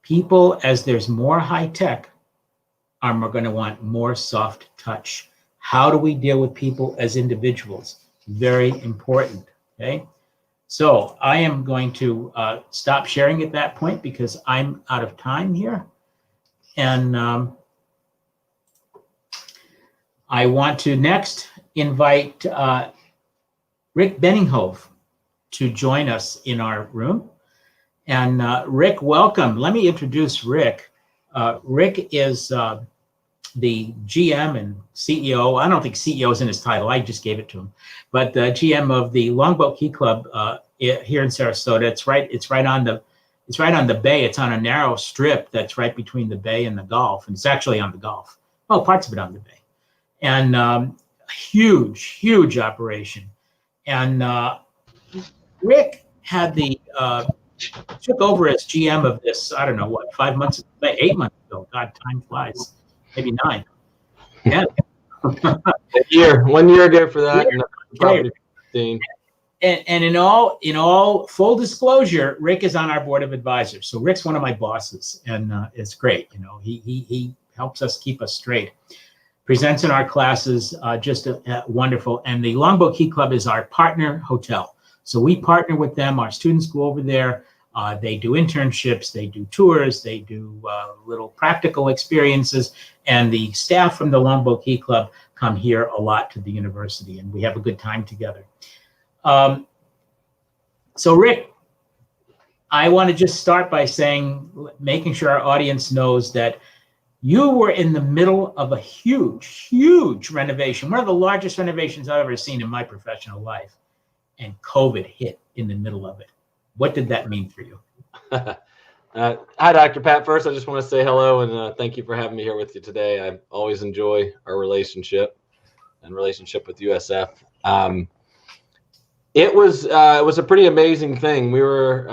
People, as there's more high tech, are going to want more soft touch. How do we deal with people as individuals? Very important, okay? So I am going to stop sharing at that point because I'm out of time here. And I want to next invite Rick Benninghove to join us in our room. And Rick, welcome. Let me introduce Rick. Rick is the GM and CEO. I don't think CEO is in his title. I just gave it to him. But the GM of the Longboat Key Club here in Sarasota. It's right on the bay. It's on a narrow strip that's right between the bay and the Gulf. And it's actually on the Gulf. Well, parts of it on the bay. And huge operation. And Rick had took over as GM of this, I don't know what, 8 months ago. God, time flies. Maybe 9. Yeah. 1 year ago for that. And in all full disclosure, Rick is on our board of advisors. So Rick's one of my bosses, and it's great. He helps us keep us straight. Presents in our classes, just wonderful. And the Longboat Key Club is our partner hotel. So we partner with them. Our students go over there. They do internships, they do tours, they do little practical experiences, and the staff from the Longboat Key Club come here a lot to the university, and we have a good time together. So Rick, I want to just start by making sure our audience knows that you were in the middle of a huge renovation, one of the largest renovations I've ever seen in my professional life, and COVID hit in the middle of it. What did that mean for you? Hi, Dr. Pat. First, I just want to say hello and thank you for having me here with you today. I always enjoy our relationship with USF. It was a pretty amazing thing. We were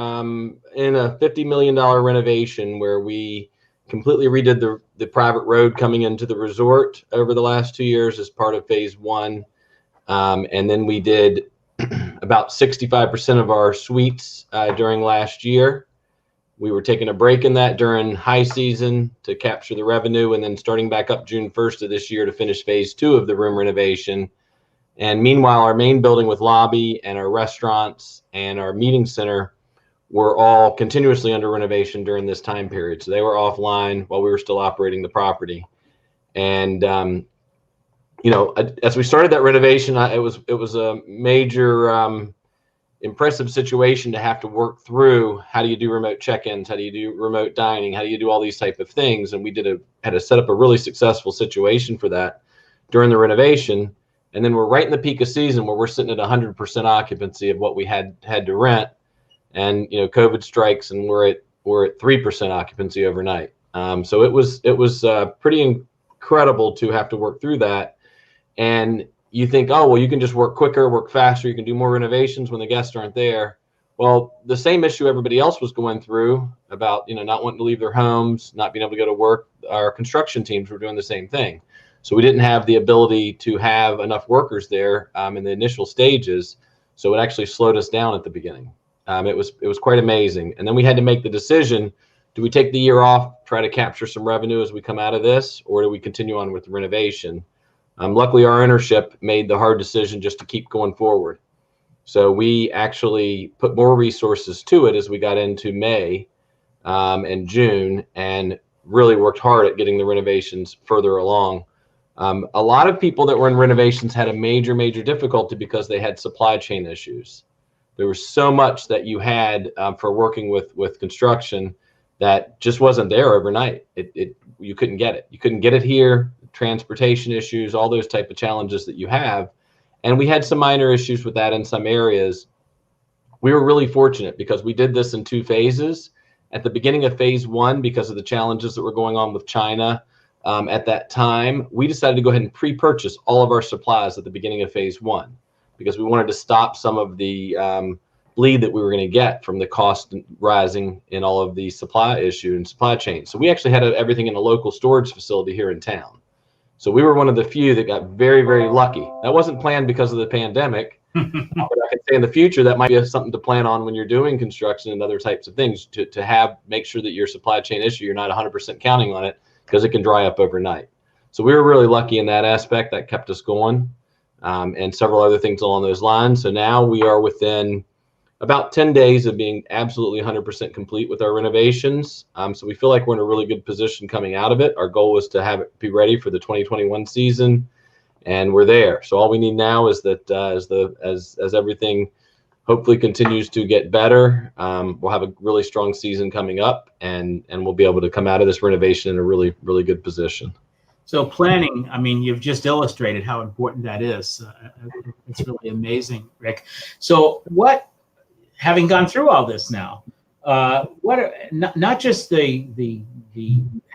in a $50 million renovation where we completely redid the private road coming into the resort over the last 2 years as part of phase 1. And then we did about 65% of our suites during last year. We were taking a break in that during high season to capture the revenue, and then starting back up June 1st of this year to finish phase 2 of the room renovation. And meanwhile, our main building with lobby and our restaurants and our meeting center were all continuously under renovation during this time period. So they were offline while we were still operating the property. And as we started that renovation, it was a major impressive situation to have to work through. How do you do remote check-ins? How do you do remote dining? How do you do all these type of things? And we had to set up a really successful situation for that during the renovation. And then we're right in the peak of season where we're sitting at 100% occupancy of what we had to rent. And COVID strikes and we're at 3% occupancy overnight. So it was pretty incredible to have to work through that. And you think, oh, well, you can just work quicker, work faster. You can do more renovations when the guests aren't there. Well, the same issue everybody else was going through about, not wanting to leave their homes, not being able to go to work. Our construction teams were doing the same thing. So we didn't have the ability to have enough workers there in the initial stages. So it actually slowed us down at the beginning. It was quite amazing. And then we had to make the decision, do we take the year off, try to capture some revenue as we come out of this, or do we continue on with the renovation? Luckily, our ownership made the hard decision just to keep going forward. So we actually put more resources to it as we got into May and June, and really worked hard at getting the renovations further along. A lot of people that were in renovations had a major difficulty because they had supply chain issues. There was so much that you had for working with construction that just wasn't there overnight. You couldn't get it. You couldn't get it here. Transportation issues, all those type of challenges that you have. And we had some minor issues with that in some areas. We were really fortunate because we did this in 2 phases. At the beginning of phase 1, because of the challenges that were going on with China, at that time, we decided to go ahead and pre-purchase all of our supplies at the beginning of phase 1 because we wanted to stop some of the bleed that we were going to get from the cost rising in all of the supply issue and supply chain. So we actually had everything in a local storage facility here in town. So we were one of the few that got very, very lucky. That wasn't planned because of the pandemic. But I can say in the future, that might be something to plan on when you're doing construction and other types of things to make sure that your supply chain issue, you're not 100% counting on it because it can dry up overnight. So we were really lucky in that aspect. That kept us going, and several other things along those lines. So now we are within about 10 days of being absolutely 100% complete with our renovations. So we feel like we're in a really good position coming out of it. Our goal was to have it be ready for the 2021 season, and we're there. So all we need now is that as everything hopefully continues to get better, we'll have a really strong season coming up, and we'll be able to come out of this renovation in a really, really good position. So planning, I mean, you've just illustrated how important that is. It's really amazing, Rick. So having gone through all this now, not just the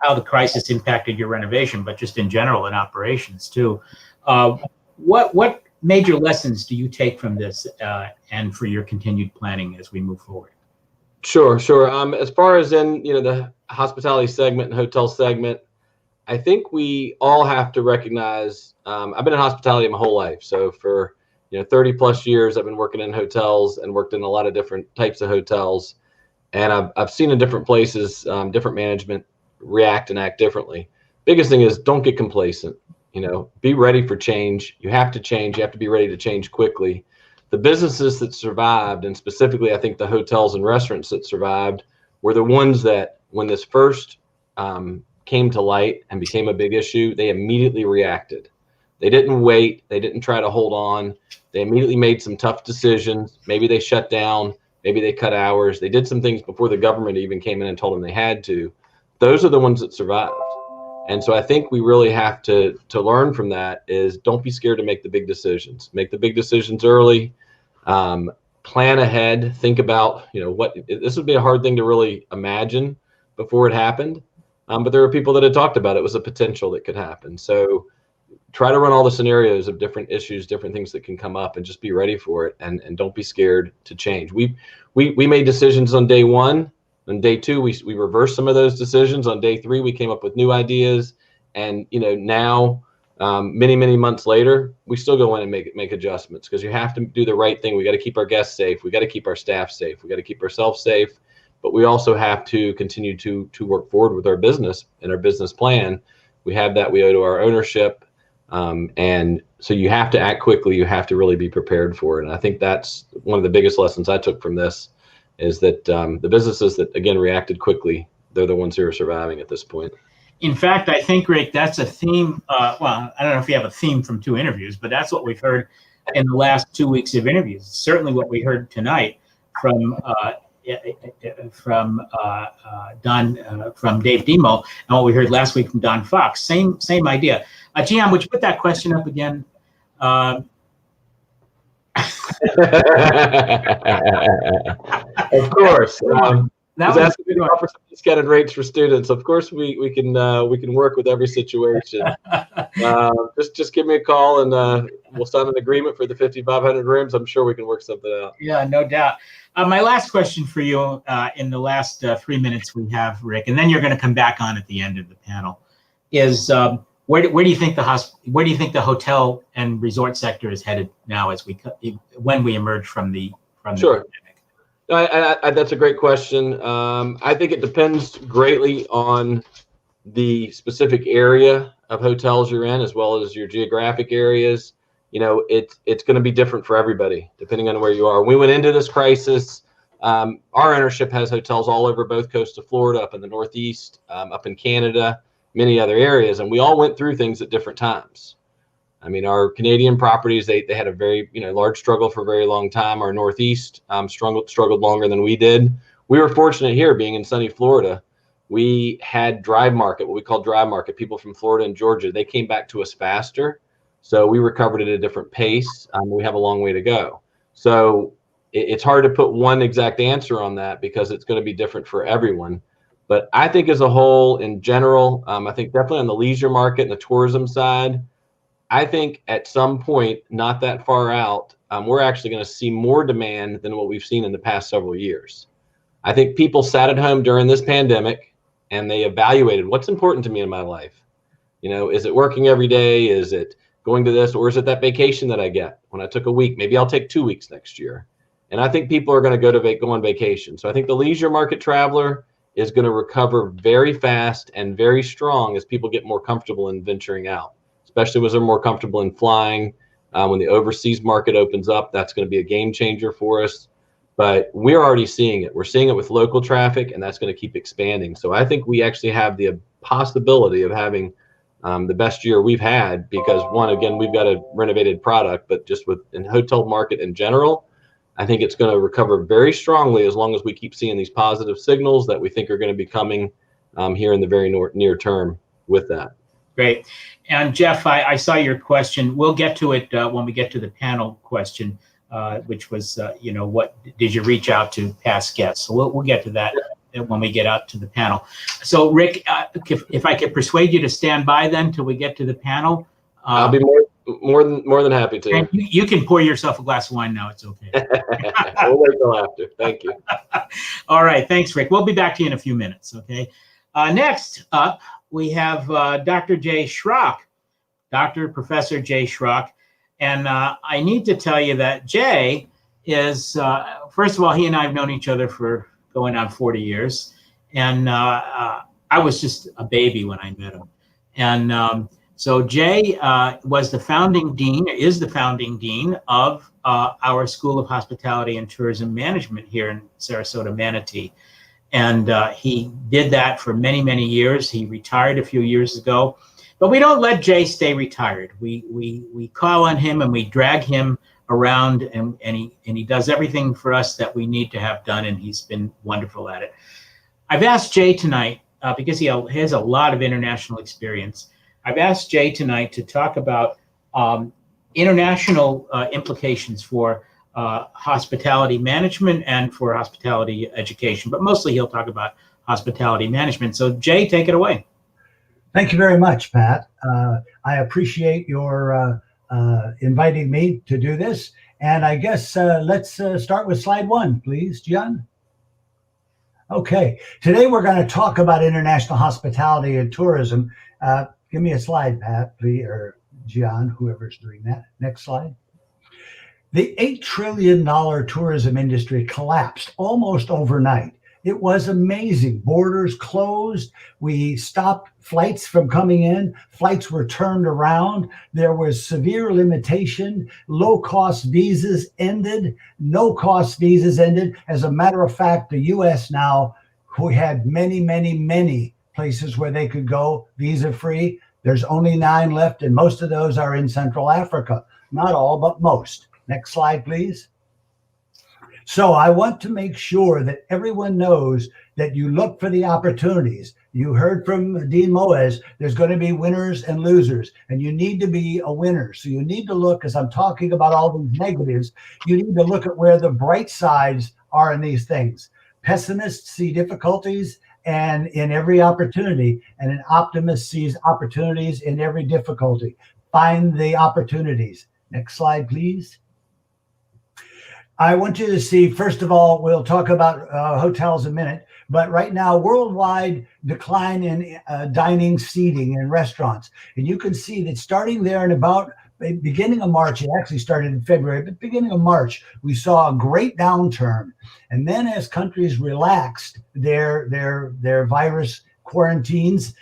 how the crisis impacted your renovation, but just in general in operations too. What major lessons do you take from this and for your continued planning as we move forward? Sure. As far as in the hospitality segment and hotel segment, I think we all have to recognize. I've been in hospitality my whole life, so for 30 plus years, I've been working in hotels and worked in a lot of different types of hotels. And I've seen in different places, different management react and act differently. Biggest thing is don't get complacent, be ready for change. You have to change. You have to be ready to change quickly. The businesses that survived, and specifically, I think the hotels and restaurants that survived, were the ones that when this first came to light and became a big issue, they immediately reacted. They didn't wait. They didn't try to hold on. They immediately made some tough decisions. Maybe they shut down. Maybe they cut hours. They did some things before the government even came in and told them they had to. Those are the ones that survived. And so I think we really have to learn from that is don't be scared to make the big decisions. Make the big decisions early. Plan ahead. Think about, this would be a hard thing to really imagine before it happened. But there were people that had talked about it was a potential that could happen. So try to run all the scenarios of different issues, different things that can come up, and just be ready for it. And don't be scared to change. We made decisions on day 1. On day 2, we reversed some of those decisions. On day 3, we came up with new ideas. And now, many months later, we still go in and make adjustments because you have to do the right thing. We got to keep our guests safe. We got to keep our staff safe. We got to keep ourselves safe. But we also have to continue to work forward with our business and our business plan. We have that we owe to our ownership. And so you have to act quickly. You have to really be prepared for it. And I think that's one of the biggest lessons I took from this is that the businesses that, again, reacted quickly, they're the ones who are surviving at this point. In fact, I think, Rick, that's a theme. Well, I don't know if you have a theme from 2 interviews, but that's what we've heard in the last 2 weeks of interviews. It's certainly what we heard tonight from Dave Deno, and what we heard last week from Don Fox. Same idea. Gian, would you put that question up again? Of course. That was asking me to offer some discounted rates for students. Of course, we can work with every situation. Just give me a call and we'll sign an agreement for the 5,500 rooms. I'm sure we can work something out. Yeah, no doubt. My last question for you in the last 3 minutes we have, Rick, and then you're going to come back on at the end of the panel, is where do you think the hotel and resort sector is headed now when we emerge from the Sure. pandemic? That's a great question. I think it depends greatly on the specific area of hotels you're in, as well as your geographic areas. It's going to be different for everybody, depending on where you are. We went into this crisis. Our ownership has hotels all over both coasts of Florida, up in the Northeast, up in Canada, many other areas, and we all went through things at different times. I mean, our Canadian properties, they had a very large struggle for a very long time. Our Northeast struggled longer than we did. We were fortunate here, being in sunny Florida. We had drive market, what we call drive market. People from Florida and Georgia, they came back to us faster. So we recovered at a different pace. We have a long way to go. So it's hard to put one exact answer on that because it's going to be different for everyone. But I think as a whole, in general, I think definitely on the leisure market and the tourism side, I think at some point, not that far out, we're actually going to see more demand than what we've seen in the past several years. I think people sat at home during this pandemic and they evaluated what's important to me in my life. You know, is it working every day? Is it going to this, or is it that vacation that I get when I took a week? Maybe I'll take 2 weeks next year. And I think people are going to go on vacation. So I think the leisure market traveler is going to recover very fast and very strong as people get more comfortable in venturing out, especially as they're more comfortable in flying. When the overseas market opens up, that's going to be a game changer for us. But we're already seeing it. We're seeing it with local traffic, and that's going to keep expanding. So I think we actually have the possibility of having the best year we've had, because one, again, we've got a renovated product, but just in hotel market in general, I think it's going to recover very strongly as long as we keep seeing these positive signals that we think are going to be coming here in the very near term with that. Great. And Jeff, I saw your question. We'll get to it when we get to the panel question, which was, what did you reach out to past guests? So we'll get to that when we get out to the panel. So Rick, if I could persuade you to stand by then till we get to the panel. I'll be more than happy to. And you can pour yourself a glass of wine now. It's okay. We'll wait till after. Thank you. All right. Thanks, Rick. We'll be back to you in a few minutes. Okay. Next up, we have Dr. Jay Schrock, Professor Jay Schrock. And I need to tell you that Jay is, first of all, he and I have known each other for going on 40 years. And I was just a baby when I met him. And so Jay is the founding dean of our School of Hospitality and Tourism Management here in Sarasota, Manatee. And he did that for many, many years. He retired a few years ago. But we don't let Jay stay retired. We call on him and we drag him around, and he does everything for us that we need to have done, and he's been wonderful at it. I've asked Jay tonight, because he has a lot of international experience, I've asked Jay tonight to talk about international implications for hospitality management and for hospitality education, but mostly he'll talk about hospitality management. So Jay, take it away. Thank you very much, Pat. I appreciate your inviting me to do this. And I guess let's start with slide 1, please, John. Okay, today we're going to talk about international hospitality and tourism. Give me a slide, Pat, please, or John, whoever's doing that. Next slide. The $8 trillion tourism industry collapsed almost overnight. It was amazing. Borders closed. We stopped flights from coming in. Flights were turned around. There was severe limitation. Low-cost visas ended. No-cost visas ended. As a matter of fact, the U.S. now, who had many, many, many places where they could go visa-free, there's only 9 left, and most of those are in Central Africa. Not all, but most. Next slide, please. So I want to make sure that everyone knows that you look for the opportunities. You heard from Dean Moez, there's going to be winners and losers, and you need to be a winner. So you need to look, as I'm talking about all these negatives, you need to look at where the bright sides are in these things. Pessimists see difficulties and in every opportunity, and an optimist sees opportunities in every difficulty. Find the opportunities. Next slide, please. I want you to see, first of all, we'll talk about hotels in a minute, but right now, worldwide decline in dining, seating in restaurants. And you can see that starting there in about beginning of March, it actually started in February, but beginning of March, we saw a great downturn. And then as countries relaxed their virus quarantines,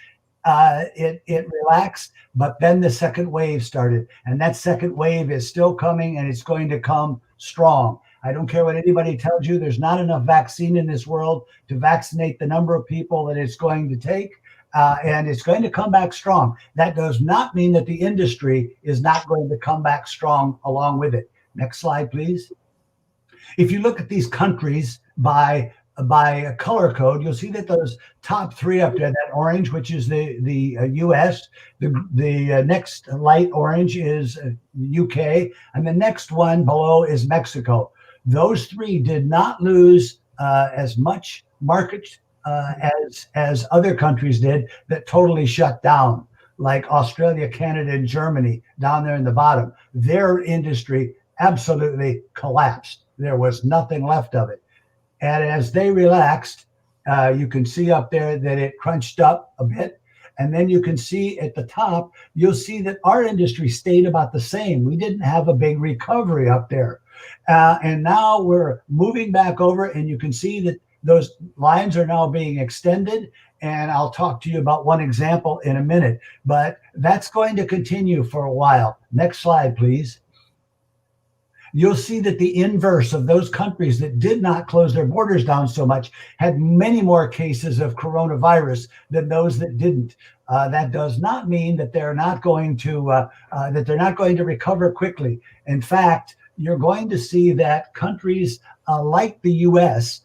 it relaxed, but then the second wave started. And that second wave is still coming, and it's going to come strong. I don't care what anybody tells you. There's not enough vaccine in this world to vaccinate the number of people that it's going to take, and it's going to come back strong. That does not mean that the industry is not going to come back strong along with it. Next slide, please. If you look at these countries by a color code, you'll see that those top 3 up there, that orange, which is the U.S., the next light orange is UK, and the next one below is Mexico. Those 3 did not lose as much market as other countries did that totally shut down, like Australia, Canada, and Germany down there in the bottom. Their industry absolutely collapsed. There was nothing left of it. And as they relaxed, you can see up there that it crunched up a bit. And then you can see at the top, you'll see that our industry stayed about the same. We didn't have a big recovery up there. And now we're moving back over, and you can see that those lines are now being extended. And I'll talk to you about one example in a minute, but that's going to continue for a while. Next slide, please. You'll see that the inverse of those countries that did not close their borders down so much had many more cases of coronavirus than those that didn't. That does not mean that they're not going to recover quickly. In fact, you're going to see that countries like the U.S.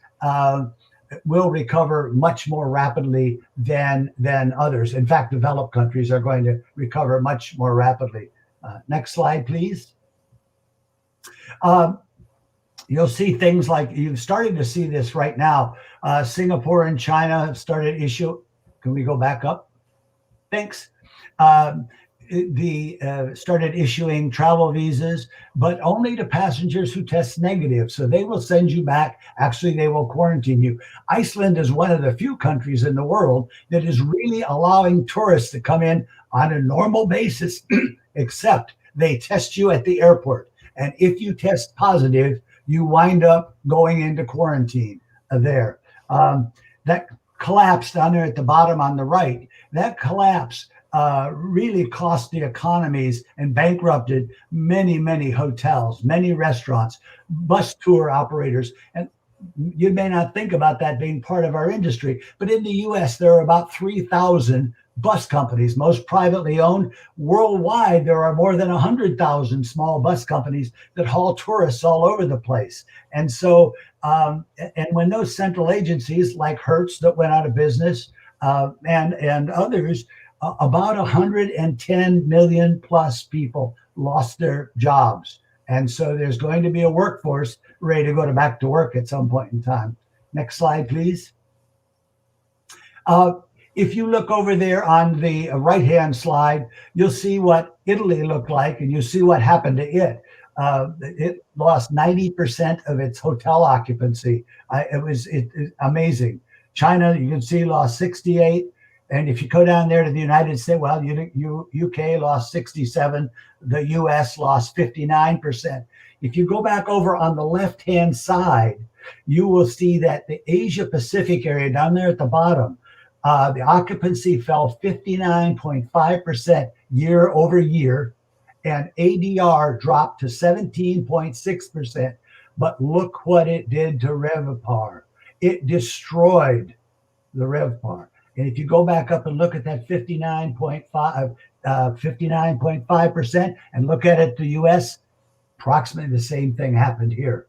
Will recover much more rapidly than others. In fact, developed countries are going to recover much more rapidly. Next slide, please. You'll see things like, you've started to see this right now. Singapore and China have started issue. Can we go back up? Thanks. Started issuing travel visas, but only to passengers who test negative. So they will send you back. Actually, they will quarantine you. Iceland is one of the few countries in the world that is really allowing tourists to come in on a normal basis, except they test you at the airport. And if you test positive, you wind up going into quarantine there. That collapse down there at the bottom on the right, that collapse really cost the economies and bankrupted many, many hotels, many restaurants, bus tour operators. And you may not think about that being part of our industry, but in the US, there are about 3,000 bus companies, most privately owned. Worldwide, there are more than 100,000 small bus companies that haul tourists all over the place. And so, and when those central agencies like Hertz that went out of business and others, about 110 million plus people lost their jobs. And so there's going to be a workforce ready to go back to work at some point in time. Next slide, please. If you look over there on the right-hand slide, you'll see what Italy looked like, and you'll see what happened to it. It lost 90% of its hotel occupancy. It was amazing. China, you can see, lost 68. And if you go down there to the United States, well, UK lost 67. The US lost 59%. If you go back over on the left-hand side, you will see that the Asia Pacific area down there at the bottom, the occupancy fell 59.5% year over year, and ADR dropped to 17.6%. But look what it did to RevPAR. It destroyed the RevPAR. And if you go back up and look at that 59.5% and look at it, the US, approximately the same thing happened here.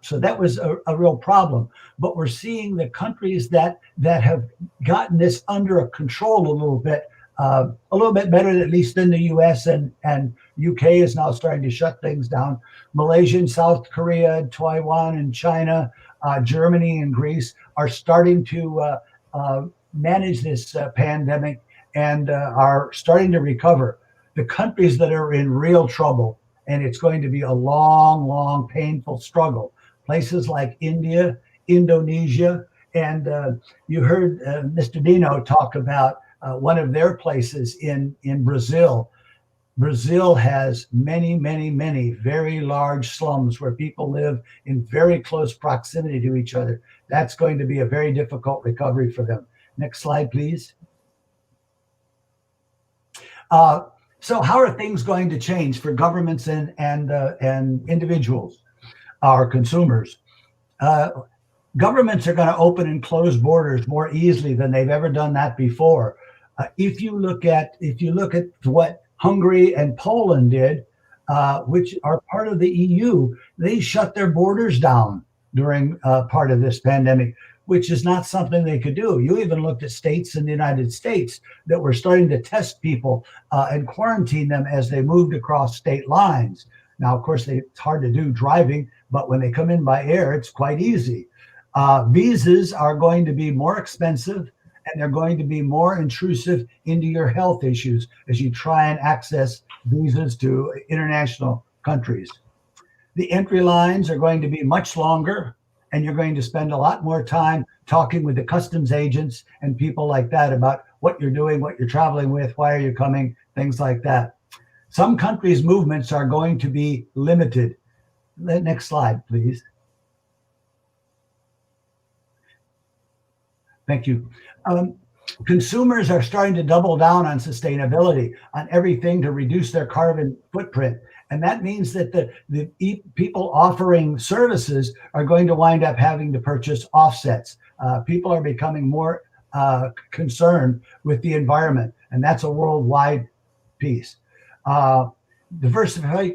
So that was a real problem. But we're seeing the countries that have gotten this under control a little bit better, at least than the US, and UK is now starting to shut things down. Malaysia and South Korea, Taiwan and China, Germany and Greece are starting to manage this pandemic and are starting to recover. The countries that are in real trouble, and it's going to be a long, long, painful struggle, places like India, Indonesia, and you heard Mr. Deno talk about one of their places in Brazil. Brazil has many, many, many very large slums where people live in very close proximity to each other. That's going to be a very difficult recovery for them. Next slide, please. So how are things going to change for governments and individuals, our consumers? Governments are going to open and close borders more easily than they've ever done that before. If you look at what Hungary and Poland did, which are part of the EU, they shut their borders down during part of this pandemic, which is not something they could do. You even looked at states in the United States that were starting to test people and quarantine them as they moved across state lines. Now, of course, it's hard to do driving, but when they come in by air, it's quite easy. Visas are going to be more expensive, and they're going to be more intrusive into your health issues as you try and access visas to international countries. The entry lines are going to be much longer, and you're going to spend a lot more time talking with the customs agents and people like that about what you're doing, what you're traveling with, why are you coming, things like that. Some countries' movements are going to be limited. The next slide, please. Thank you. Consumers are starting to double down on sustainability, on everything to reduce their carbon footprint. And that means that the people offering services are going to wind up having to purchase offsets. People are becoming more concerned with the environment, and that's a worldwide piece. Diversified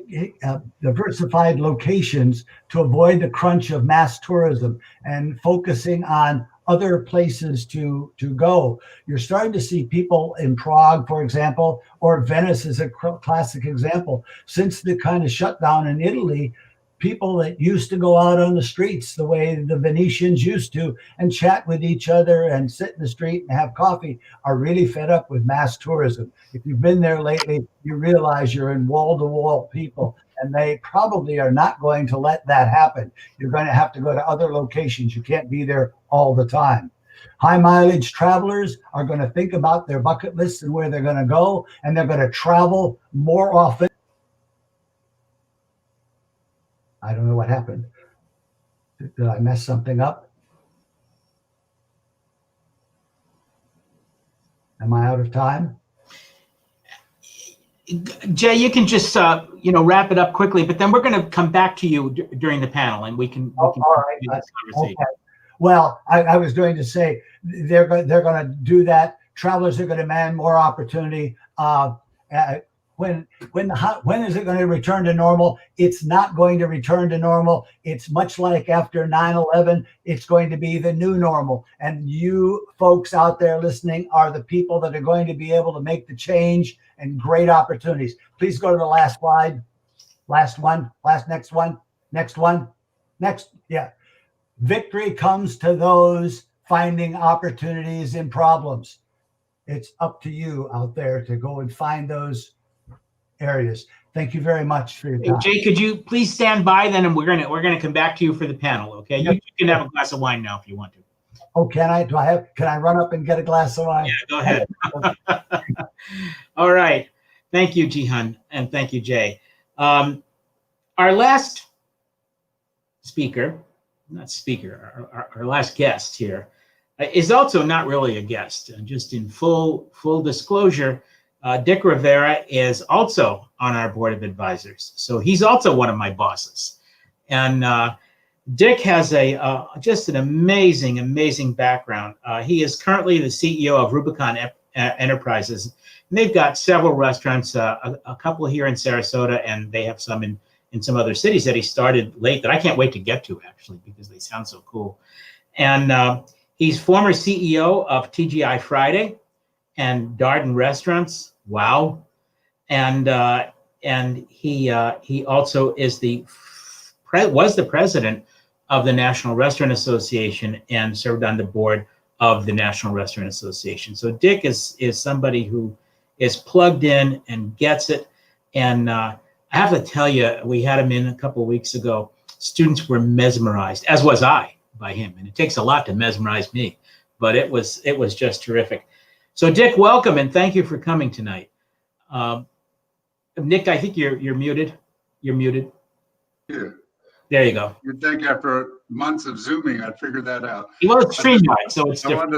locations to avoid the crunch of mass tourism and focusing on other places to go. You're starting to see people in Prague, for example, or Venice is a classic example. Since the kind of shutdown in Italy, people that used to go out on the streets the way the Venetians used to and chat with each other and sit in the street and have coffee are really fed up with mass tourism. If you've been there lately, you realize you're in wall-to-wall people, and they probably are not going to let that happen. You're going to have to go to other locations. You can't be there all the time. High mileage travelers are going to think about their bucket lists and where they're going to go, and they're going to travel more often. I don't know what happened. Did I mess something up? Am I out of time? Jay, you can just wrap it up quickly, but then we're going to come back to you during the panel, and we can all right. do this conversation. Okay. Well, I was going to say they're going to do that. Travelers are going to demand more opportunity. When is it going to return to normal? It's not going to return to normal. It's much like after 9/11. It's going to be the new normal. And you folks out there listening are the people that are going to be able to make the change and great opportunities. Please go to the last slide. Next one. Yeah. Victory comes to those finding opportunities in problems. It's up to you out there to go and find those areas. Thank you very much for your time. Jay, could you please stand by then, and we're gonna come back to you for the panel, okay? You can have a glass of wine now if you want to. Oh, can I? Can I run up and get a glass of wine? Yeah, go ahead. All right. Thank you, Jihan, and thank you, Jay. Our last speaker, our last guest here is also not really a guest. Just in full disclosure, Dick Rivera is also on our board of advisors. So he's also one of my bosses. And Dick has just an amazing background. He is currently the CEO of Rubicon Enterprises. And they've got several restaurants, a couple here in Sarasota, and they have some in some other cities that he started late that I can't wait to get to, actually, because they sound so cool. And he's former CEO of TGI Friday and Darden Restaurants. Wow. And he also is was the president of the National Restaurant Association and served on the board of the National Restaurant Association. So Dick is somebody who is plugged in and gets it. And I have to tell you, we had him in a couple of weeks ago. Students were mesmerized, as was I, by him. And it takes a lot to mesmerize me, but it was just terrific. So Dick, welcome, and thank you for coming tonight. Nick, I think you're muted. You're muted. Yeah. There you go. You'd think after months of Zooming, I'd figure that out. Well, it's StreamYard, so it's different.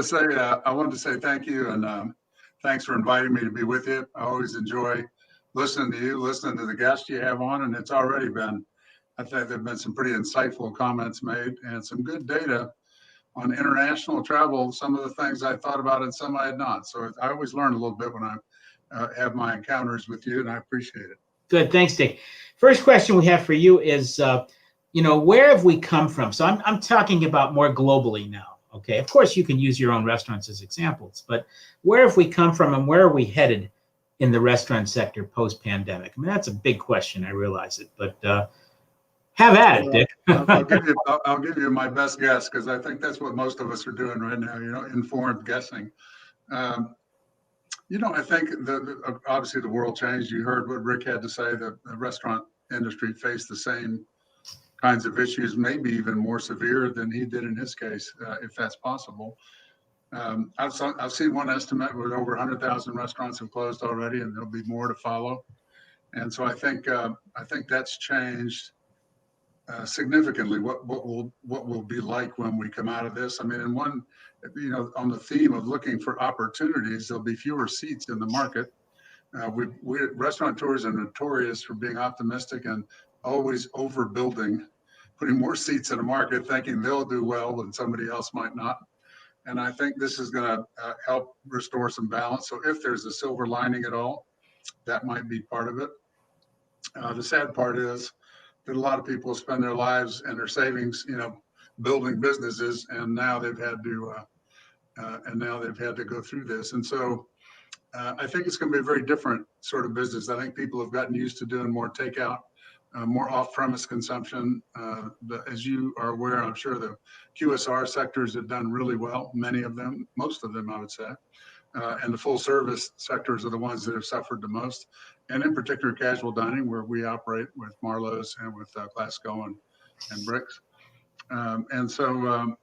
I wanted to say thank you, and thanks for inviting me to be with you. I always enjoy listening to you, listening to the guests you have on, and it's already been, I think there've been some pretty insightful comments made and some good data on international travel, some of the things I thought about and some I had not. So I always learn a little bit when I have my encounters with you, and I appreciate it. Good, thanks, Dick. First question we have for you is, where have we come from? So I'm talking about more globally now, okay? Of course, you can use your own restaurants as examples, but where have we come from and where are we headed in the restaurant sector post-pandemic? I mean, that's a big question, I realize it, but Have at it, Dick. I'll give you my best guess, because I think that's what most of us are doing right now. Informed guessing. I think obviously the world changed. You heard what Rick had to say. The restaurant industry faced the same kinds of issues, maybe even more severe than he did in his case, if that's possible. I've seen one estimate where over 100,000 restaurants have closed already, and there'll be more to follow. And so I think that's changed significantly what will be like when we come out of this. I mean, on the theme of looking for opportunities, there'll be fewer seats in the market. Restaurateurs are notorious for being optimistic and always overbuilding, putting more seats in the market, thinking they'll do well and somebody else might not. And I think this is going to help restore some balance. So if there's a silver lining at all, that might be part of it. The sad part is that a lot of people spend their lives and their savings, building businesses, and now they've had to go through this. And so I think it's going to be a very different sort of business. I think people have gotten used to doing more takeout, more off-premise consumption. As you are aware, I'm sure the QSR sectors have done really well. Many of them, most of them, I would say. And the full service sectors are the ones that have suffered the most. And in particular, casual dining, where we operate with Marlowe's and with Glasgow and Bricks. And so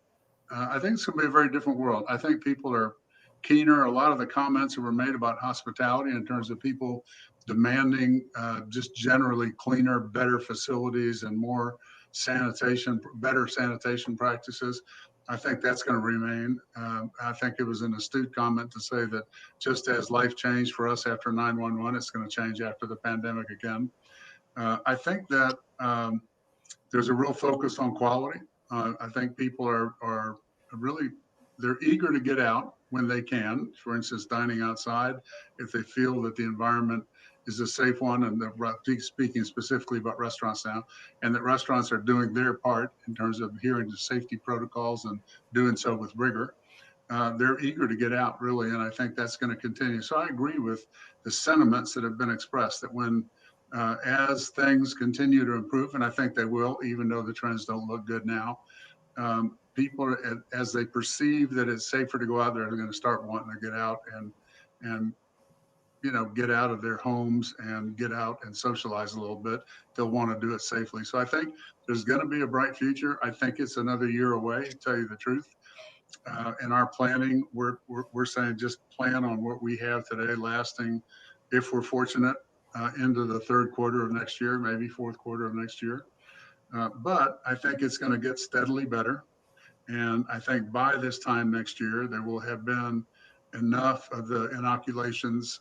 I think it's going to be a very different world. I think people are keener. A lot of the comments that were made about hospitality in terms of people demanding just generally cleaner, better facilities and more sanitation, better sanitation practices. I think that's going to remain. I think it was an astute comment to say that just as life changed for us after 9/11, it's going to change after the pandemic again. I think that there's a real focus on quality. I think people are really, they're eager to get out when they can. For instance, dining outside, if they feel that the environment is a safe one, and speaking specifically about restaurants now, and that restaurants are doing their part in terms of adhering to safety protocols and doing so with rigor. They're eager to get out, really, and I think that's going to continue. So I agree with the sentiments that have been expressed, that when as things continue to improve, and I think they will, even though the trends don't look good now, people, as they perceive that it's safer to go out there, are going to start wanting to get out and get out of their homes and get out and socialize a little bit. They'll want to do it safely. So I think there's going to be a bright future. I think it's another year away, to tell you the truth. In our planning, we're saying just plan on what we have today lasting, if we're fortunate, into the third quarter of next year, maybe fourth quarter of next year. But I think it's going to get steadily better. And I think by this time next year, there will have been enough of the inoculations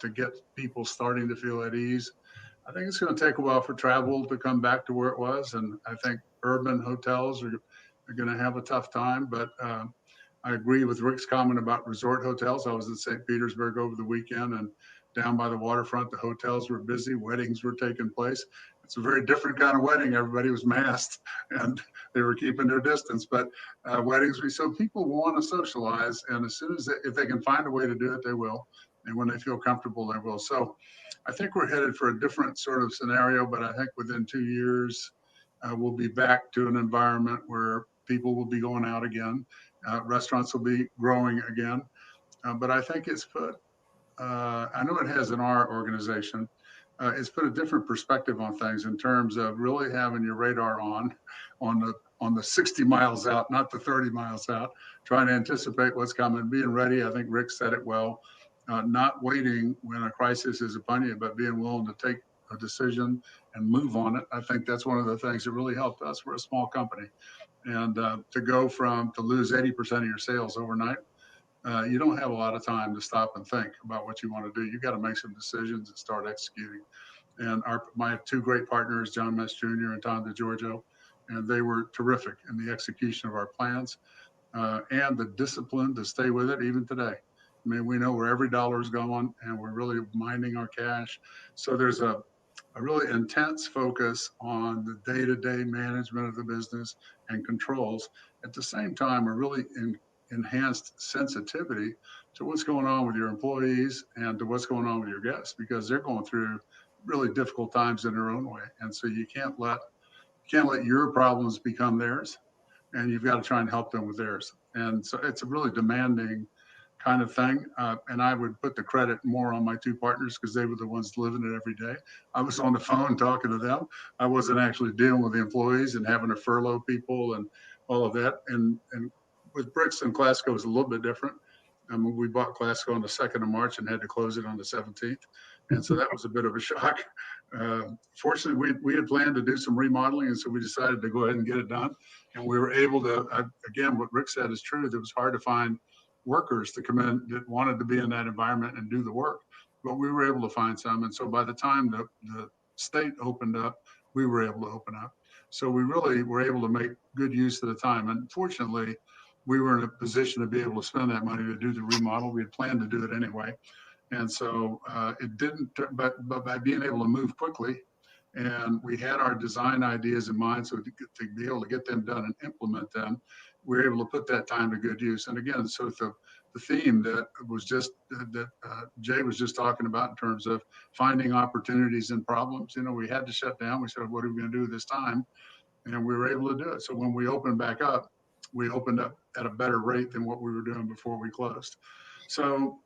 to get people starting to feel at ease. I think it's going to take a while for travel to come back to where it was. And I think urban hotels are going to have a tough time. But I agree with Rick's comment about resort hotels. I was in St. Petersburg over the weekend, and down by the waterfront, the hotels were busy, weddings were taking place. It's a very different kind of wedding. Everybody was masked and they were keeping their distance, but weddings, so people want to socialize, and as soon as if they can find a way to do it, they will. And when they feel comfortable, they will. So I think we're headed for a different sort of scenario, but I think within 2 years, we'll be back to an environment where people will be going out again. Restaurants will be growing again. But I think it's put, I know it has in our organization, it's put a different perspective on things in terms of really having your radar on the 60 miles out, not the 30 miles out, trying to anticipate what's coming, being ready. I think Rick said it well, not waiting when a crisis is upon you, but being willing to take a decision and move on it. I think that's one of the things that really helped us. We're a small company, and to go to lose 80% of your sales overnight, you don't have a lot of time to stop and think about what you want to do. You got to make some decisions and start executing. And my two great partners, John Mess Jr. and Tom DeGiorgio, and they were terrific in the execution of our plans and the discipline to stay with it even today. I mean, we know where every dollar is going, and we're really minding our cash. So there's a really intense focus on the day-to-day management of the business and controls. At the same time, a really enhanced sensitivity to what's going on with your employees and to what's going on with your guests, because they're going through really difficult times in their own way. And so you can't let can't let your problems become theirs, and you've got to try and help them with theirs. And so it's a really demanding kind of thing. And I would put the credit more on my two partners because they were the ones living it every day. I was on the phone talking to them. I wasn't actually dealing with the employees and having to furlough people and all of that. And with Bricks and Classico, it was a little bit different. We bought Classico on the 2nd of March and had to close it on the 17th. And so that was a bit of a shock. Fortunately, we had planned to do some remodeling, and so we decided to go ahead and get it done. And we were able to, again, what Rick said is true. It was hard to find workers to come in that wanted to be in that environment and do the work, but we were able to find some. And so by the time the state opened up, we were able to open up. So we really were able to make good use of the time. And fortunately, we were in a position to be able to spend that money to do the remodel. We had planned to do it anyway. And so it didn't, but by being able to move quickly, and we had our design ideas in mind, so to be able to get them done and implement them, we were able to put that time to good use. And again, so the theme that was just that Jay was just talking about in terms of finding opportunities and problems, we had to shut down. We said, what are we going to do this time? And we were able to do it. So when we opened back up, we opened up at a better rate than what we were doing before we closed. So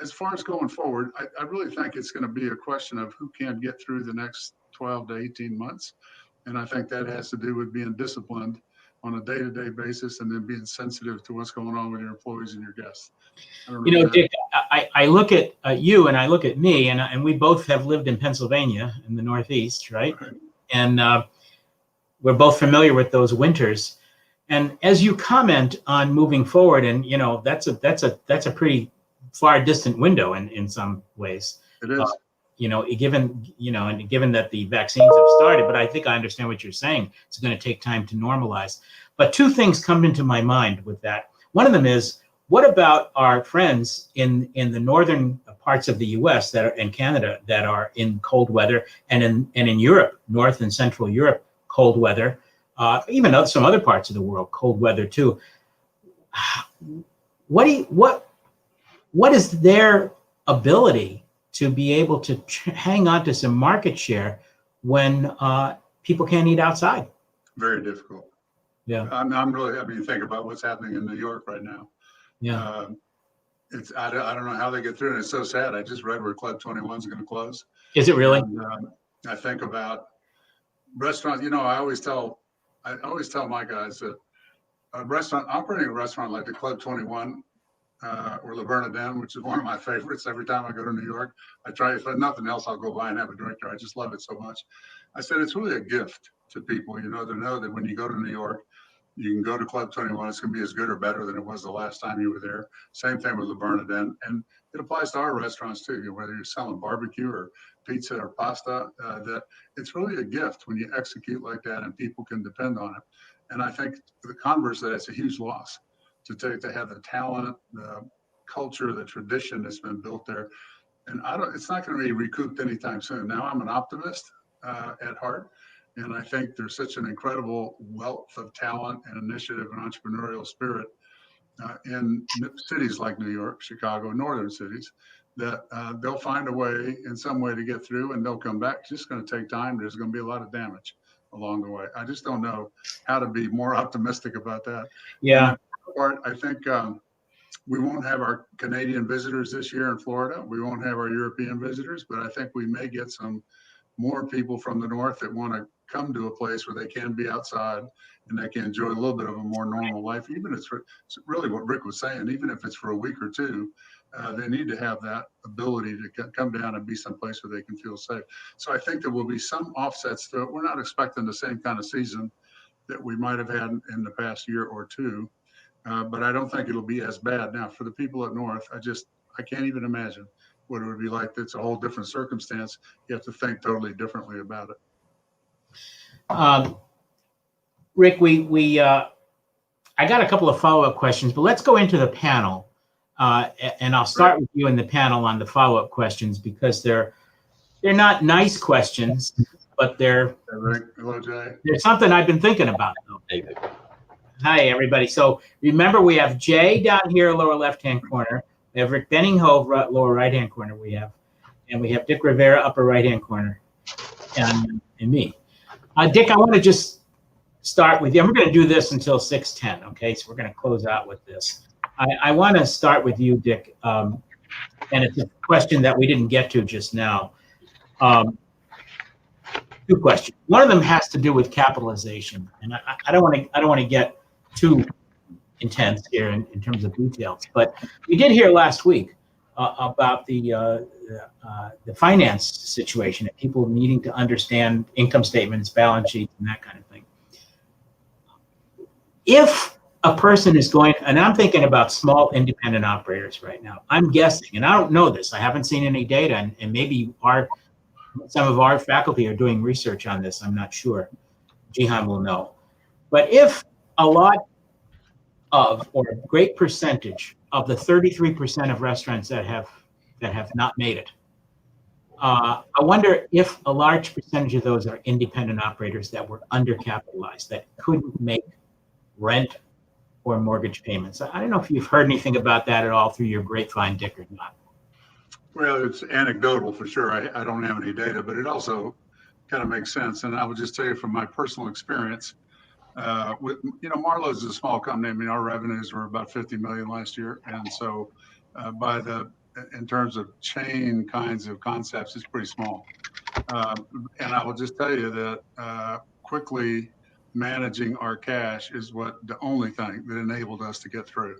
as far as going forward, I really think it's going to be a question of who can get through the next 12 to 18 months. And I think that has to do with being disciplined on a day-to-day basis and then being sensitive to what's going on with your employees and your guests. Dick, I look at you and I look at me, and we both have lived in Pennsylvania in the Northeast, right? And we're both familiar with those winters. And as you comment on moving forward, and that's a pretty far distant window in some ways. It is. Given that the vaccines have started, but I think I understand what you're saying. It's going to take time to normalize. But two things come into my mind with that. One of them is, what about our friends in the northern parts of the U.S. and Canada that are in cold weather, and in Europe, North and Central Europe, cold weather, even some other parts of the world, cold weather too. What is their ability to be able to hang on to some market share when people can't eat outside? Very difficult. Yeah. I'm really, think about what's happening in New York right now. Yeah. I don't know how they get through it. It's so sad. I just read where Club 21 is going to close. Is it really? And, I think about restaurants. I always tell my guys that operating a restaurant like the Club 21 or Le Bernardin, which is one of my favorites. Every time I go to New York, I try, if nothing else, I'll go by and have a drink there. I just love it so much. I said, it's really a gift to people, to know that when you go to New York, you can go to Club 21. It's going to be as good or better than it was the last time you were there. Same thing with Le Bernardin. And it applies to our restaurants too, whether you're selling barbecue or pizza or pasta, that it's really a gift when you execute like that and people can depend on it. And I think the converse of that, it's a huge loss to have the talent, the culture, the tradition that's been built there. And it's not going to be recouped anytime soon. Now I'm an optimist at heart. And I think there's such an incredible wealth of talent and initiative and entrepreneurial spirit in cities like New York, Chicago, northern cities, that they'll find a way in some way to get through, and they'll come back. It's just going to take time. There's going to be a lot of damage along the way. I just don't know how to be more optimistic about that. Yeah. I think we won't have our Canadian visitors this year in Florida. We won't have our European visitors, but I think we may get some more people from the north that want to come to a place where they can be outside and they can enjoy a little bit of a more normal life. Even if it's really what Rick was saying, even if it's for a week or two, they need to have that ability to come down and be someplace where they can feel safe. So I think there will be some offsets to it. We're not expecting the same kind of season that we might have had in the past year or two, but I don't think it'll be as bad. Now, for the people up north, I can't even imagine what it would be like. It's a whole different circumstance. You have to think totally differently about it. Rick, I got a couple of follow-up questions, but let's go into the panel. And I'll start with you in the panel on the follow-up questions, because they're not nice questions, but they're something I've been thinking about. Hi, everybody. So remember, we have Jay down here, lower left-hand corner. We have Rick Benninghove, lower right-hand corner. And we have Dick Rivera, upper right-hand corner, and me. Dick, I want to just start with you. We're going to do this until 6:10. Okay, so we're going to close out with this. I want to start with you, Dick, and it's a question that we didn't get to just now. Two questions. One of them has to do with capitalization, and I don't want to get too intense here in terms of details, but we did hear last week about the finance situation and people needing to understand income statements, balance sheets, and that kind of thing. If a person is going, and I'm thinking about small independent operators right now, I'm guessing, and I don't know this, I haven't seen any data, and maybe some of our faculty are doing research on this, I'm not sure. Jihan will know. But if a lot of, or a great percentage of the 33% of restaurants that have not made it, I wonder if a large percentage of those are independent operators that were undercapitalized, that couldn't make rent or mortgage payments. I don't know if you've heard anything about that at all through your grapevine, Dick, or not. Well, it's anecdotal for sure. I don't have any data, but it also kind of makes sense. And I would just tell you from my personal experience, Marlowe's is a small company. I mean, our revenues were about 50 million last year. And so in terms of chain kinds of concepts, it's pretty small. And I will just tell you that quickly managing our cash is the only thing that enabled us to get through.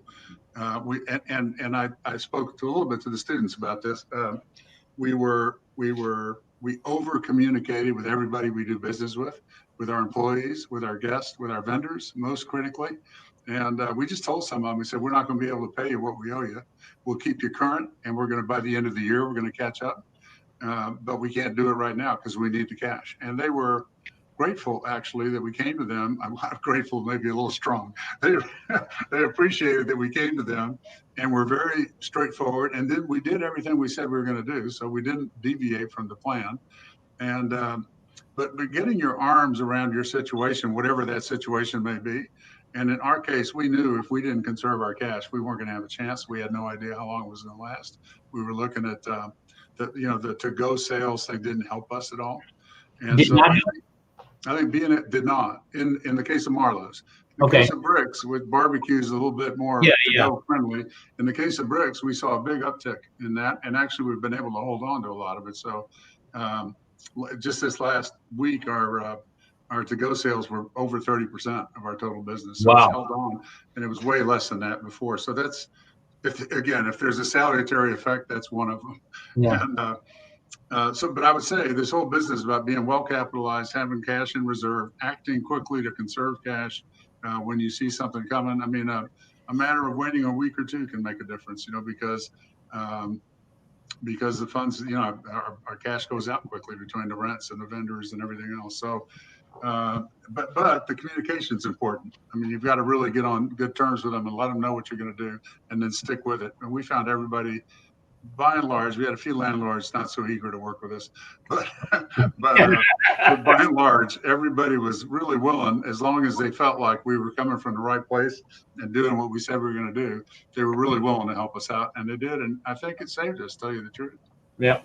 I spoke a little bit to the students about this. We over communicated with everybody we do business with our employees, with our guests, with our vendors, most critically. And we just told some of them, we said, we're not going to be able to pay you what we owe you. We'll keep you current, and we're going to, by the end of the year, we're going to catch up. But we can't do it right now because we need the cash. And they were grateful, actually, that we came to them. I'm not grateful, maybe a little strong. They appreciated that we came to them, and we're very straightforward. And then we did everything we said we were going to do, so we didn't deviate from the plan. And but getting your arms around your situation, whatever that situation may be. And in our case, we knew if we didn't conserve our cash, we weren't going to have a chance. We had no idea how long it was going to last. We were looking at the to-go sales. They didn't help us at all. And did so not. I think it did not in the case of Marlowe's. In the case of Bricks, with barbecues a little bit more friendly. In the case of Bricks, we saw a big uptick in that, and actually we've been able to hold on to a lot of it. So just this last week, our to-go sales were over 30% of our total business. So it's held on, and it was way less than that before. So that's, if there's a salutary effect, that's one of them. Yeah. And, but I would say this whole business about being well capitalized, having cash in reserve, acting quickly to conserve cash when you see something coming. I mean, a matter of waiting a week or two can make a difference, because the funds, our cash goes out quickly between the rents and the vendors and everything else. So, but the communication is important. I mean, you've got to really get on good terms with them and let them know what you're going to do, and then stick with it. And we found everybody, by and large, we had a few landlords not so eager to work with us, but by and large, everybody was really willing, as long as they felt like we were coming from the right place and doing what we said we were going to do. They were really willing to help us out, and they did. And I think it saved us, to tell you the truth. Yeah,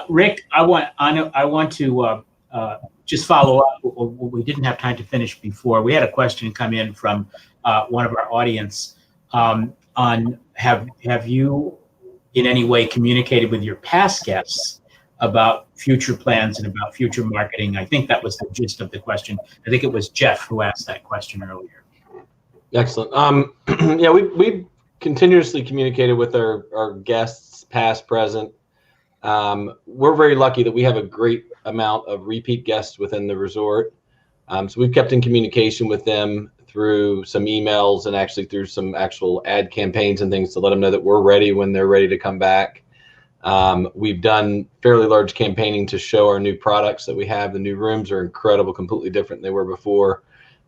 Rick, I want to just follow up. We didn't have time to finish before. We had a question come in from one of our audience on have you in any way communicated with your past guests about future plans and about future marketing? I think that was the gist of the question. I think it was Jeff who asked that question earlier. Excellent. Yeah, we continuously communicated with our guests, past, present. We're very lucky that we have a great amount of repeat guests within the resort. So we've kept in communication with them through some emails and actually through some actual ad campaigns and things to let them know that we're ready when they're ready to come back. We've done fairly large campaigning to show our new products that we have. The new rooms are incredible, completely different than they were before.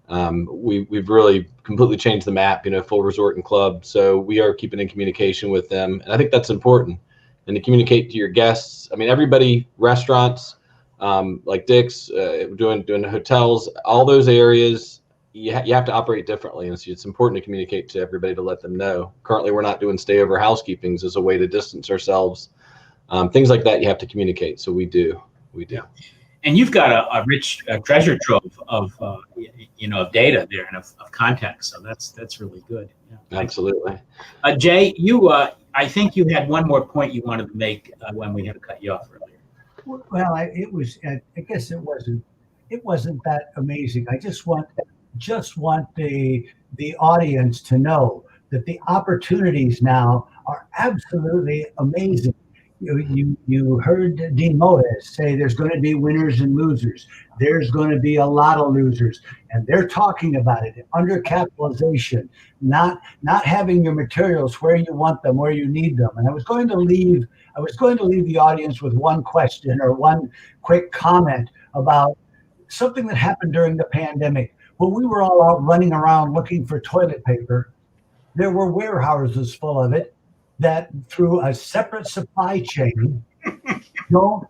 We've really completely changed the map, full resort and club. So we are keeping in communication with them. And I think that's important. And to communicate to your guests, I mean, everybody, restaurants, like Dick's, doing hotels, all those areas, you have to operate differently. And so it's important to communicate to everybody to let them know. Currently, we're not doing stay-over housekeepings as a way to distance ourselves. Things like that, you have to communicate. So we do. Yeah. And you've got a rich treasure trove of of data there and of context. So that's really good. Yeah. Absolutely. Jay, I think you had one more point you wanted to make when we had to cut you off earlier. Well, I guess it wasn't that amazing. I just want the audience to know that the opportunities now are absolutely amazing. You heard Dean Moes say there's going to be winners and losers. There's going to be a lot of losers, and they're talking about it. Undercapitalization, not having your materials where you want them, where you need them. And I was going to leave the audience with one question or one quick comment about something that happened during the pandemic. When we were all out running around looking for toilet paper, there were warehouses full of it that through a separate supply chain don't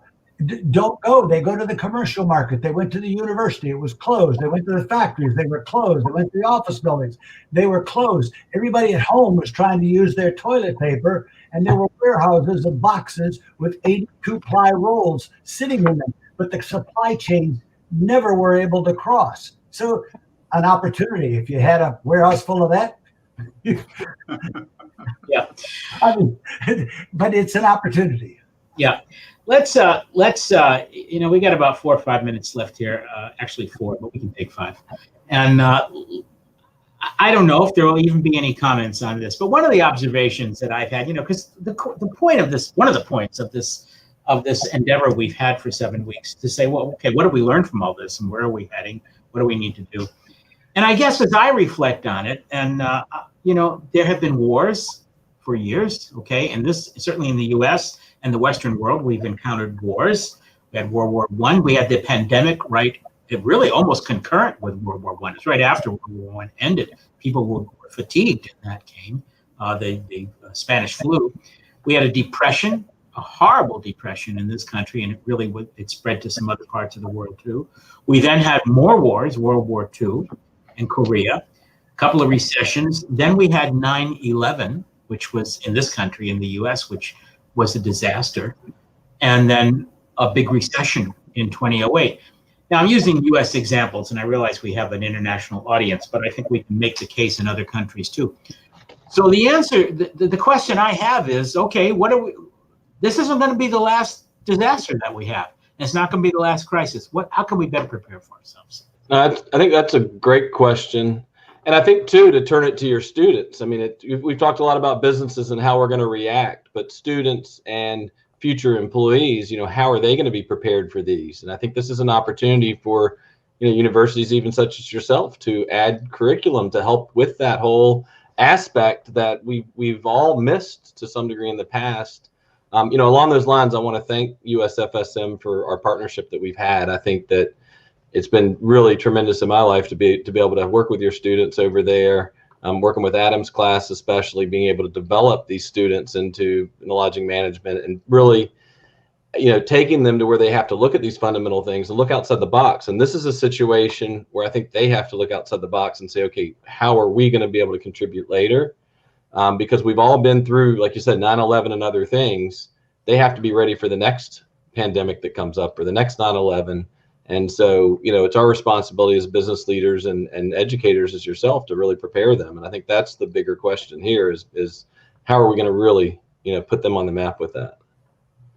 go. They go to the commercial market. They went to the university. It was closed. They went to the factories. They were closed. They went to the office buildings. They were closed. Everybody at home was trying to use their toilet paper, and there were warehouses of boxes with 82-ply rolls sitting in them. But the supply chains never were able to cross. So an opportunity. If you had a warehouse full of that, yeah. I mean, but it's an opportunity. Yeah. Let's we got about 4 or 5 minutes left here. Actually 4, but we can take 5. And I don't know if there will even be any comments on this, but one of the observations that I've had, because the point of this, one of the points of this endeavor we've had for 7 weeks to say, well, okay, what do we learn from all this and where are we heading? What do we need to do? And I guess as I reflect on it, and there have been wars for years, okay, and this certainly in the U.S. and the Western world, we've encountered wars. We had World War I. We had the pandemic, right? It really almost concurrent with World War I. It's right after World War I ended. People were fatigued, and that came the Spanish flu. We had a depression, a horrible depression in this country, and it spread to some other parts of the world too. We then had more wars, World War II and Korea, a couple of recessions. Then we had 9/11, which was in this country, in the US, which was a disaster. And then a big recession in 2008. Now I'm using US examples, and I realize we have an international audience, but I think we can make the case in other countries too. So the answer, the question I have is, okay, this isn't going to be the last disaster that we have. And it's not going to be the last crisis. How can we better prepare for ourselves? I think that's a great question. And I think, too, to turn it to your students. I mean, we've talked a lot about businesses and how we're going to react, but students and future employees, how are they going to be prepared for these? And I think this is an opportunity for, universities even such as yourself to add curriculum to help with that whole aspect that we've all missed to some degree in the past. Along those lines, I want to thank USFSM for our partnership that we've had. I think that it's been really tremendous in my life to be able to work with your students over there, working with Adam's class, especially being able to develop these students into lodging management and really, taking them to where they have to look at these fundamental things and look outside the box. And this is a situation where I think they have to look outside the box and say, okay, how are we going to be able to contribute later? Because we've all been through, like you said, 9/11 and other things. They have to be ready for the next pandemic that comes up or the next 9/11. And so, it's our responsibility as business leaders and educators as yourself to really prepare them. And I think that's the bigger question here is how are we going to really, put them on the map with that?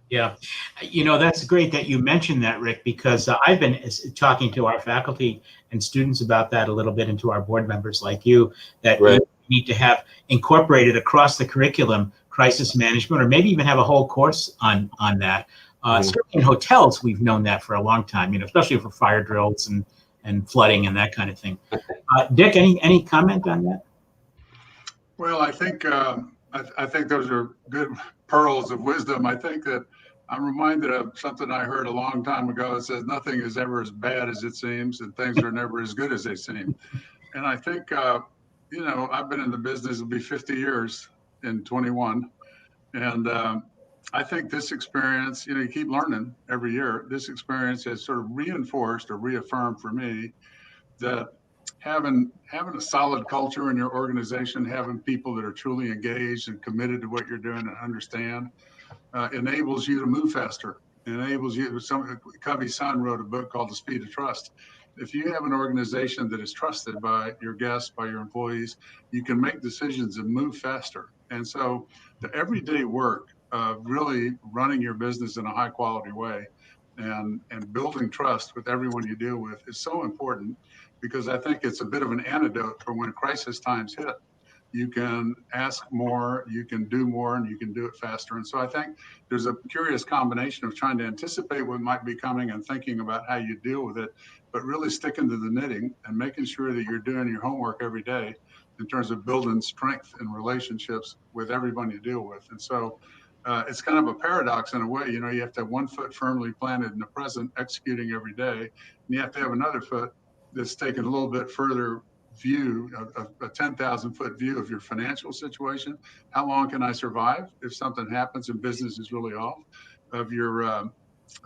Yeah. That's great that you mentioned that, Rick, because I've been talking to our faculty and students about that a little bit, and to our board members like you, that right. We need to have incorporated across the curriculum crisis management, or maybe even have a whole course on that. Certainly in hotels, we've known that for a long time, especially for fire drills and flooding and that kind of thing. Dick, any comment on that? Well, I think those are good pearls of wisdom. I think that I'm reminded of something I heard a long time ago. It says nothing is ever as bad as it seems, and things are never as good as they seem. And I think, I've been in the business, it'll be 50 years in 21. And I think this experience, you keep learning every year. This experience has sort of reinforced or reaffirmed for me that having a solid culture in your organization, having people that are truly engaged and committed to what you're doing and understand, enables you to move faster It enables you. Covey Sun wrote a book called The Speed of Trust. If you have an organization that is trusted by your guests, by your employees, you can make decisions and move faster. And so the everyday work of really running your business in a high quality way and building trust with everyone you deal with is so important, because I think it's a bit of an antidote for when crisis times hit. You can ask more, you can do more, and you can do it faster. And so I think there's a curious combination of trying to anticipate what might be coming and thinking about how you deal with it, but really sticking to the knitting and making sure that you're doing your homework every day in terms of building strength and relationships with everyone you deal with. And so it's kind of a paradox in a way. You know, you have to have one foot firmly planted in the present, executing every day, and you have to have another foot that's taken a little bit further view, a 10,000 foot view of your financial situation. How long can I survive if something happens and business is really off? Of your, of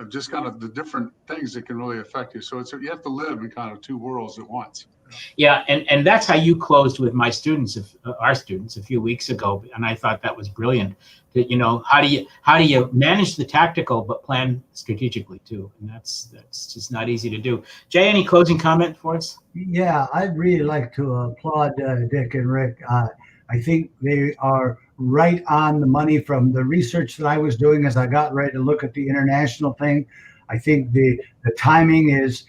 just kind of the different things that can really affect you. So you have to live in kind of two worlds at once. Yeah, and that's how you closed with my students, our students, a few weeks ago, and I thought that was brilliant. That, you know, how do you manage the tactical but plan strategically too, and that's just not easy to do. Jay, any closing comment for us? Yeah, I'd really like to applaud Dick and Rick. I think they are right on the money from the research that I was doing as I got ready to look at the international thing. I think the timing is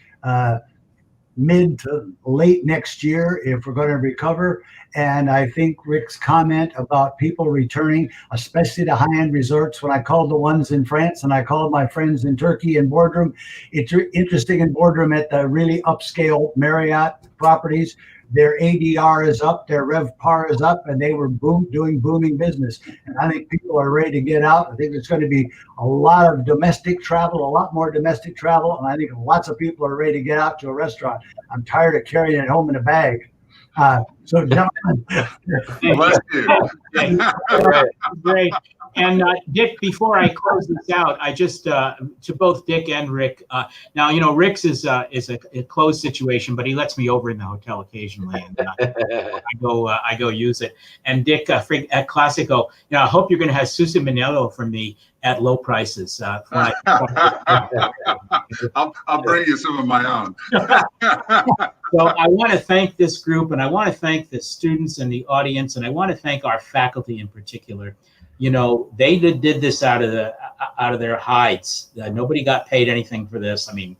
mid to late next year if we're going to recover. And I think Rick's comment about people returning, especially to high-end resorts, when I called the ones in France and I called my friends in Turkey and Boardroom, it's interesting in Boardroom at the really upscale Marriott properties, their ADR is up, their RevPAR is up, and they were doing booming business. And I think people are ready to get out. I think there's going to be a lot of domestic travel, a lot more domestic travel, and I think lots of people are ready to get out to a restaurant. I'm tired of carrying it home in a bag. So, gentlemen. Bless you. Great. And Dick, before I close this out, I just to both Dick and Rick. Now, you know, Rick's is a closed situation, but he lets me over in the hotel occasionally, and I go use it. And Dick, at Classico, you know, I hope you're going to have Susa Manello for me at low prices. I'll bring you some of my own. So I want to thank this group, and I want to thank the students and the audience, and I want to thank our faculty in particular. You know, they did this out of their hides. Nobody got paid anything for this. I mean,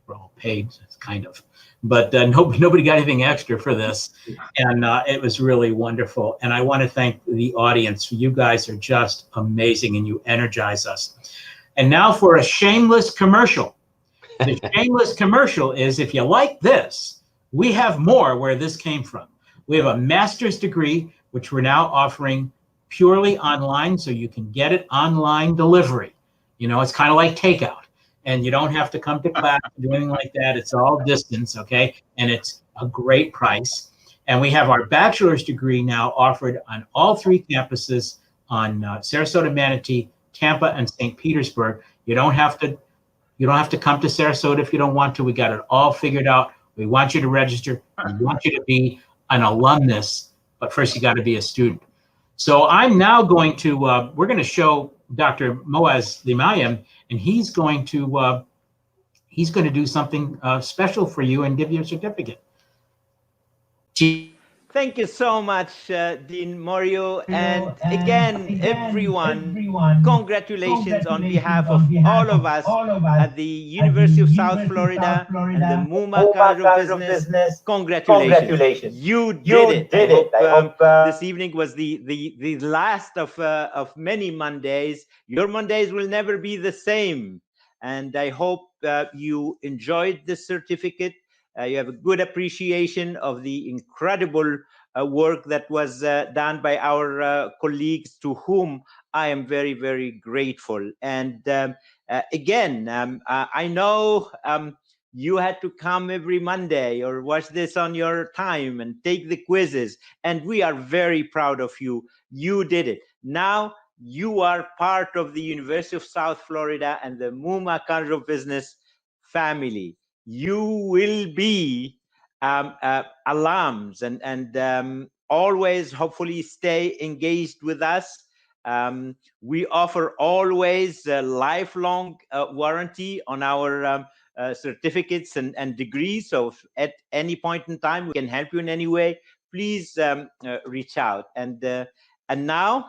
we're all paid, kind of, but nobody got anything extra for this, and it was really wonderful. And I want to thank the audience. You guys are just amazing, and you energize us. And now for a shameless commercial. The shameless commercial is, if you like this, we have more where this came from. We have a master's degree, which we're now offering purely online, so you can get it online delivery. You know, it's kind of like takeout, and you don't have to come to class or do anything like that. It's all distance, okay? And it's a great price. And we have our bachelor's degree now offered on all three campuses on Sarasota, Manatee, Tampa, and St. Petersburg. You don't have to come to Sarasota if you don't want to. We got it all figured out. We want you to register. We want you to be an alumnus, but first you got to be a student. So I'm now going to, we're going to show Dr. Moaz Limayam, and he's going to do something special for you and give you a certificate. Thank you so much, Dean Moreo. And again, everyone, congratulations on behalf of all of us at the University of South Florida and the Muma College of Business. Congratulations. You did it. I hope this evening was the last of many Mondays. Your Mondays will never be the same. And I hope you enjoyed this certificate. You have a good appreciation of the incredible work that was done by our colleagues, to whom I am very, very grateful. And again, I know you had to come every Monday or watch this on your time and take the quizzes, and we are very proud of you. You did it. Now you are part of the University of South Florida and the Muma College of Business family. You will be alums and always hopefully stay engaged with us. We offer always a lifelong warranty on our certificates and degrees. So if at any point in time we can help you in any way, please reach out. And now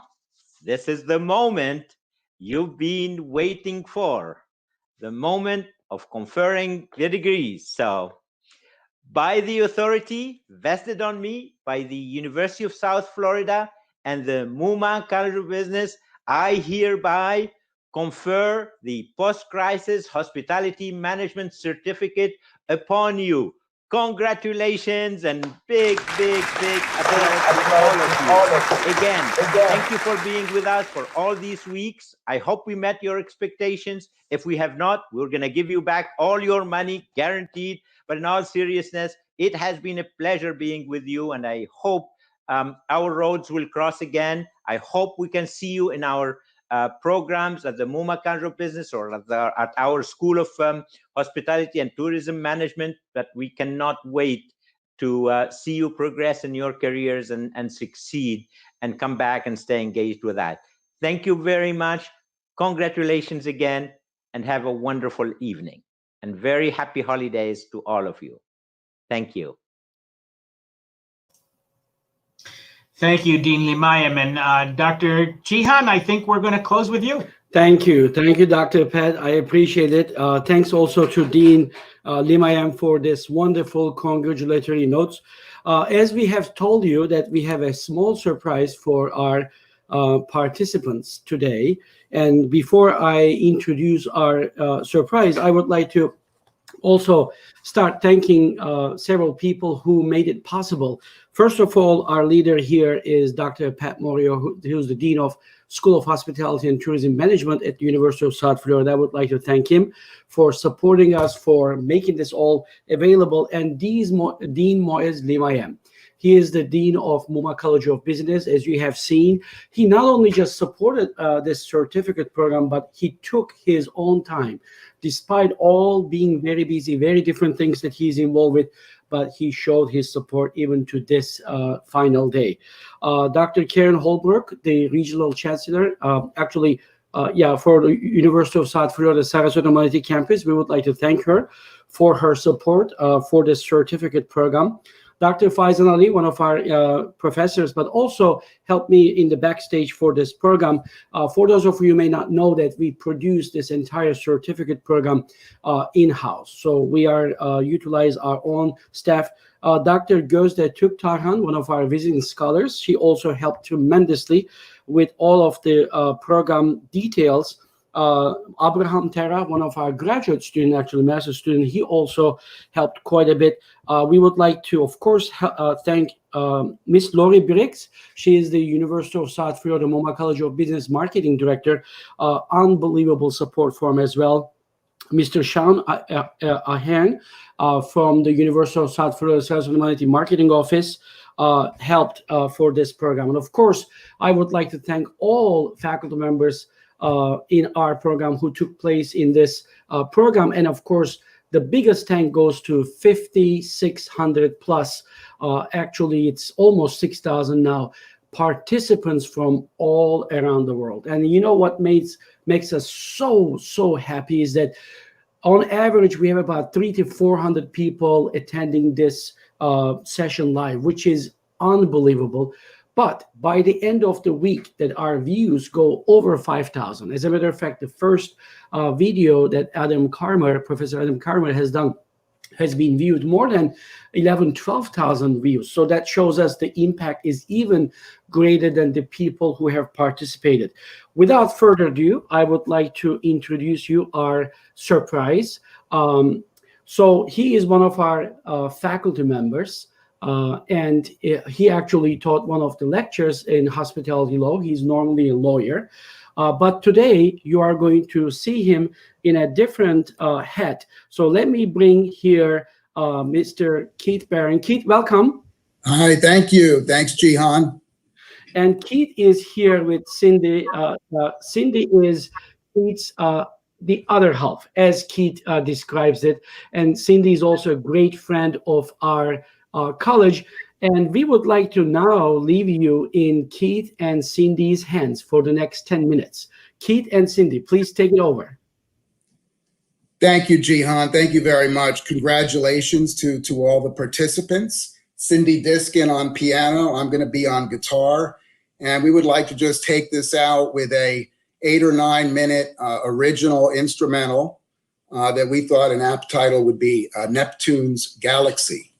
this is the moment you've been waiting for, the moment of conferring the degrees. So by the authority vested on me by the University of South Florida and the Muma College of Business, I hereby confer the Post-Crisis Hospitality Management Certificate upon you. Congratulations and big applause to all of you. Again, thank you for being with us for all these weeks. I hope we met your expectations. If we have not, we're going to give you back all your money, guaranteed. But in all seriousness, it has been a pleasure being with you, and I hope our roads will cross again. I hope we can see you in our programs at the Muma College of Business or at our School of Hospitality and Tourism Management, but we cannot wait to see you progress in your careers and succeed and come back and stay engaged with that. Thank you very much. Congratulations again, and have a wonderful evening. And very happy holidays to all of you. Thank you. Thank you, Dean Limayam. And Dr. Jihan, I think we're going to close with you. Thank you, Dr. Pat. I appreciate it. Thanks also to Dean Limayam for this wonderful congratulatory notes. As we have told you that we have a small surprise for our participants today. And before I introduce our surprise, I would like to also start thanking several people who made it possible. First of all, our leader here is Dr. Pat Moreo, who's the Dean of School of Hospitality and Tourism Management at the University of South Florida. I would like to thank him for supporting us, for making this all available. And Dean Moez Limayam. He is the Dean of Muma College of Business. As you have seen, he not only just supported this certificate program, but he took his own time, despite all being very busy, very different things that he's involved with, but he showed his support even to this final day. Dr. Karen Holbrook, the Regional Chancellor, for the University of South Florida, Sarasota Manatee campus, we would like to thank her for her support for this certificate program. Dr. Faizan Ali, one of our professors, but also helped me in the backstage for this program. For those of you who may not know that we produce this entire certificate program in-house. So we are utilize our own staff. Dr. Gözde Tuktarhan, one of our visiting scholars, she also helped tremendously with all of the program details. Abraham Terra, one of our graduate students, actually master student, he also helped quite a bit. We would like to, of course, thank Miss Lori Briggs. She is the University of South Florida Muma College of Business Marketing Director. Unbelievable support for him as well. Mr. Sean Ahern from the University of South Florida Sarasota Manatee Marketing Office helped for this program. And of course, I would like to thank all faculty members in our program who took place in this program. And of course, the biggest thank goes to 5,600 plus, actually it's almost 6,000 now, participants from all around the world. And you know what makes us so happy is that on average, we have about 300 to 400 people attending this session live, which is unbelievable. But by the end of the week, that our views go over 5,000. As a matter of fact, the first video that Professor Adam Karmer has done has been viewed more than 12,000 views. So that shows us the impact is even greater than the people who have participated. Without further ado, I would like to introduce you our surprise. So he is one of our faculty members. And he actually taught one of the lectures in hospitality law. He's normally a lawyer. But today you are going to see him in a different hat. So let me bring here Mr. Keith Barron. Keith, welcome. Hi, thank you. Thanks, Jihan. And Keith is here with Cindy. Cindy is Keith's the other half, as Keith describes it. And Cindy is also a great friend of our college. And we would like to now leave you in Keith and Cindy's hands for the next 10 minutes. Keith and Cindy, please take it over. Thank you, Jihan. Thank you very much. Congratulations to all the participants. Cindy Diskin on piano. I'm going to be on guitar. And we would like to just take this out with a 8 or 9 minute original instrumental that we thought an apt title would be Neptune's Galaxy.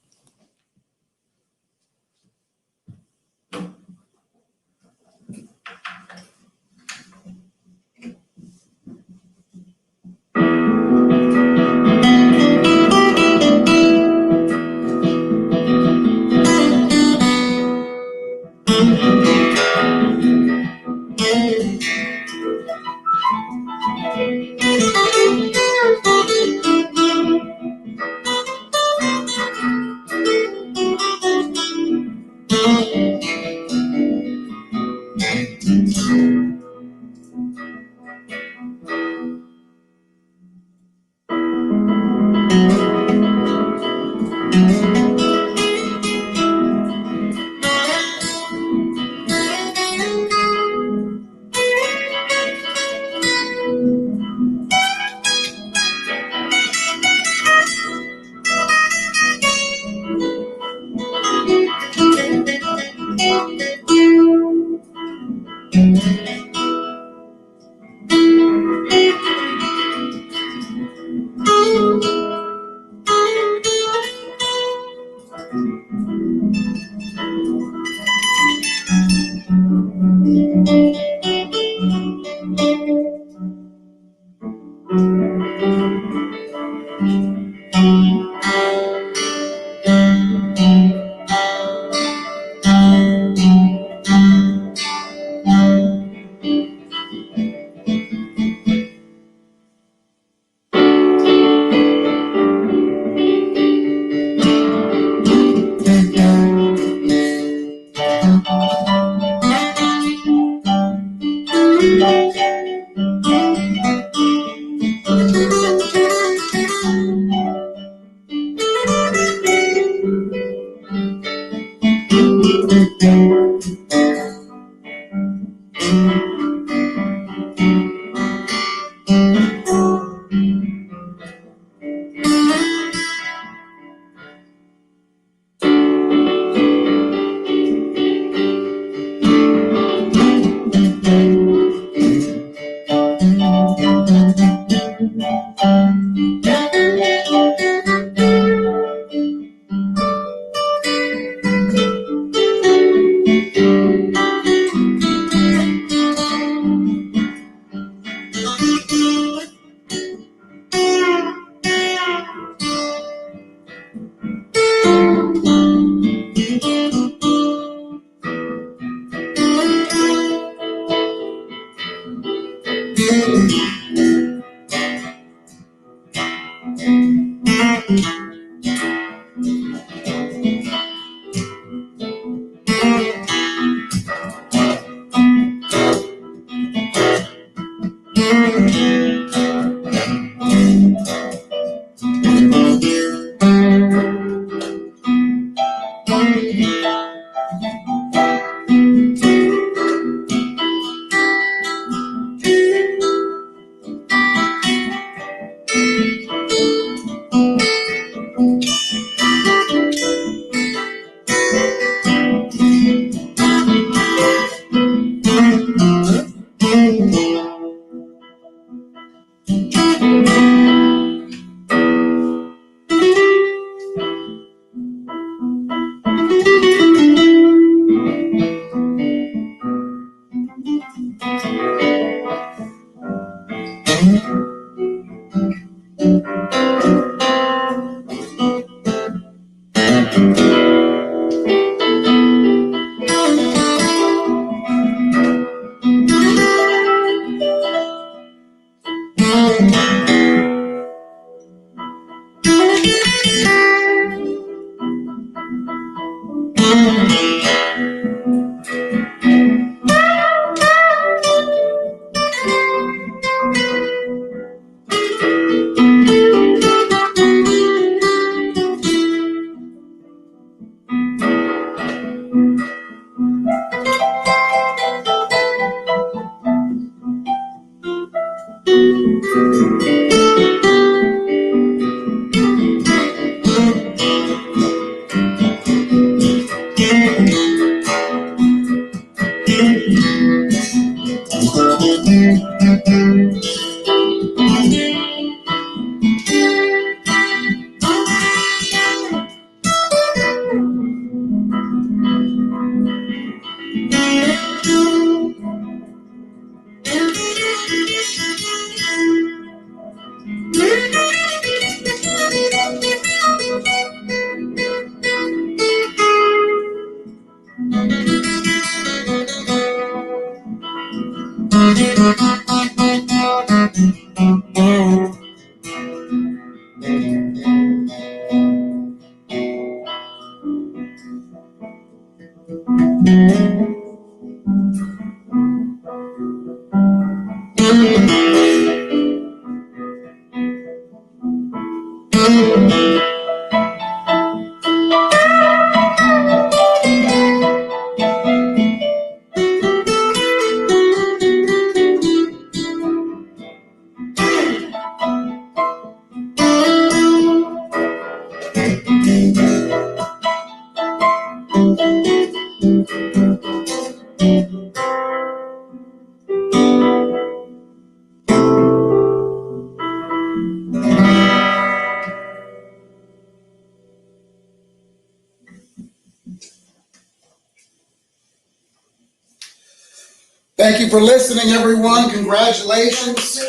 Thank you for listening, everyone. Congratulations.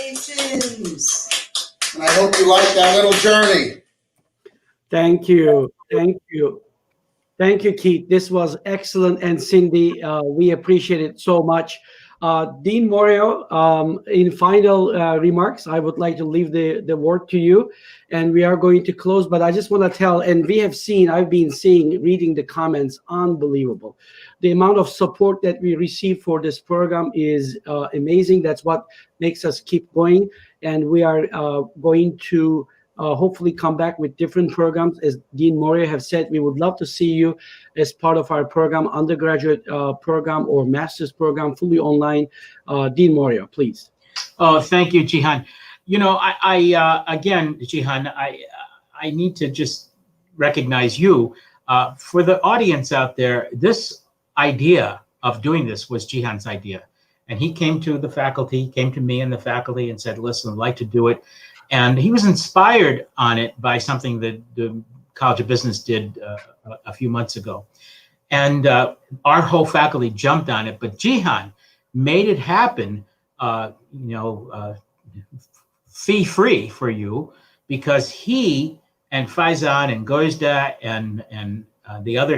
And I hope you liked that little journey. Thank you. Thank you. Thank you, Keith. This was excellent. And Cindy, we appreciate it so much. Dean Moreo, in final remarks, I would like to leave the word to you. And we are going to close, but I just want to tell, and I've been seeing, reading the comments, unbelievable. The amount of support that we receive for this program is amazing. That's what makes us keep going. And we are going to hopefully come back with different programs. As Dean Moreo have said, we would love to see you as part of our program, undergraduate program or master's program, fully online. Dean Moreo, please. Oh, thank you, Jihan. You know, I again, Jihan, I need to just recognize you. For the audience out there, this idea of doing this was Jihan's idea. And he came to the faculty, came to me and the faculty and said, listen, I'd like to do it. And he was inspired on it by something that the College of Business did a few months ago. And our whole faculty jumped on it, but Jihan made it happen, fee-free for you, because he and Faizan and Gojda and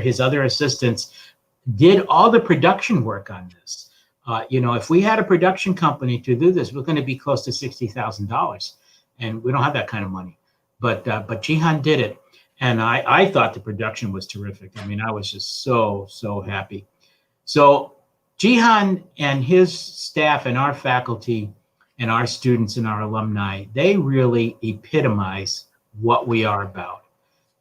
his other assistants did all the production work on this. If we had a production company to do this, we're going to be close to $60,000, and we don't have that kind of money. But Jihan did it, and I thought the production was terrific. I mean, I was just so happy. So Jihan and his staff and our faculty and our students and our alumni, they really epitomize what we are about.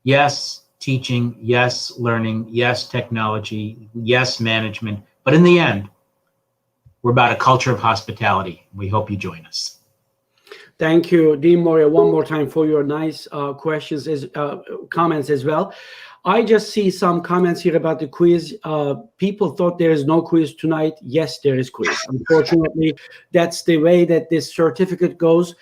Yes, teaching, yes, learning, yes, technology, yes, management. But in the end, we're about a culture of hospitality. We hope you join us. Thank you, Dean Moreo, one more time for your nice questions, comments as well. I just see some comments here about the quiz. People thought there is no quiz tonight. Yes, there is quiz. Unfortunately, that's the way that this certificate goes.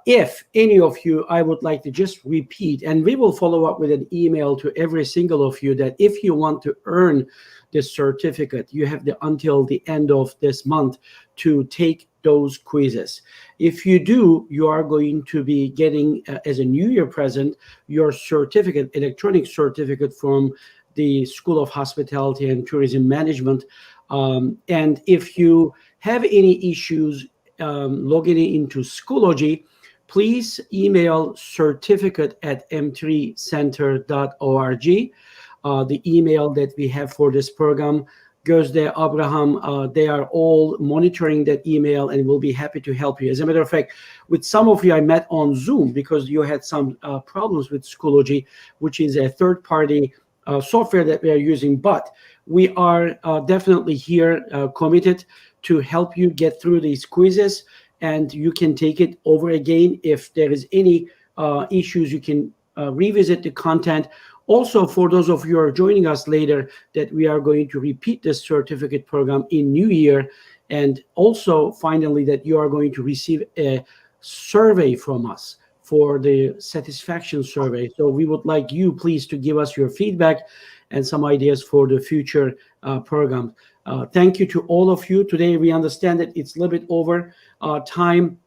If any of you, I would like to just repeat, and we will follow up with an email to every single of you, that if you want to earn this certificate, you have until the end of this month to take those quizzes. If you do, you are going to be getting, as a New Year present, your certificate, electronic certificate from the School of Hospitality and Tourism Management. And if you have any issues logging into Schoology, please email certificate@m3center.org. The email that we have for this program goes there. Abraham, they are all monitoring that email and will be happy to help you. As a matter of fact, with some of you I met on Zoom because you had some problems with Schoology, which is a third-party software that we are using. But we are definitely here committed to help you get through these quizzes. and you can take it over again. If there is any issues, you can revisit the content. Also, for those of you who are joining us later, that we are going to repeat this certificate program in New Year. And also, finally, that you are going to receive a survey from us for the satisfaction survey. So we would like you, please, to give us your feedback and some ideas for the future program. Thank you to all of you. Today, we understand that it's a little bit over time,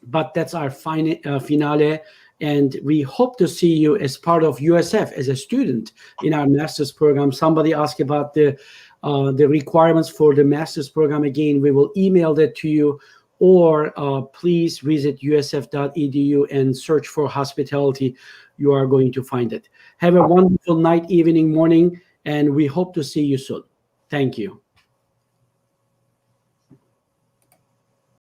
but that's our finale. And we hope to see you as part of USF as a student in our master's program. Somebody asked about the requirements for the master's program. Again, we will email that to you, or please visit usf.edu and search for hospitality. You are going to find it. Have a wonderful night, evening, morning, and we hope to see you soon. Thank you.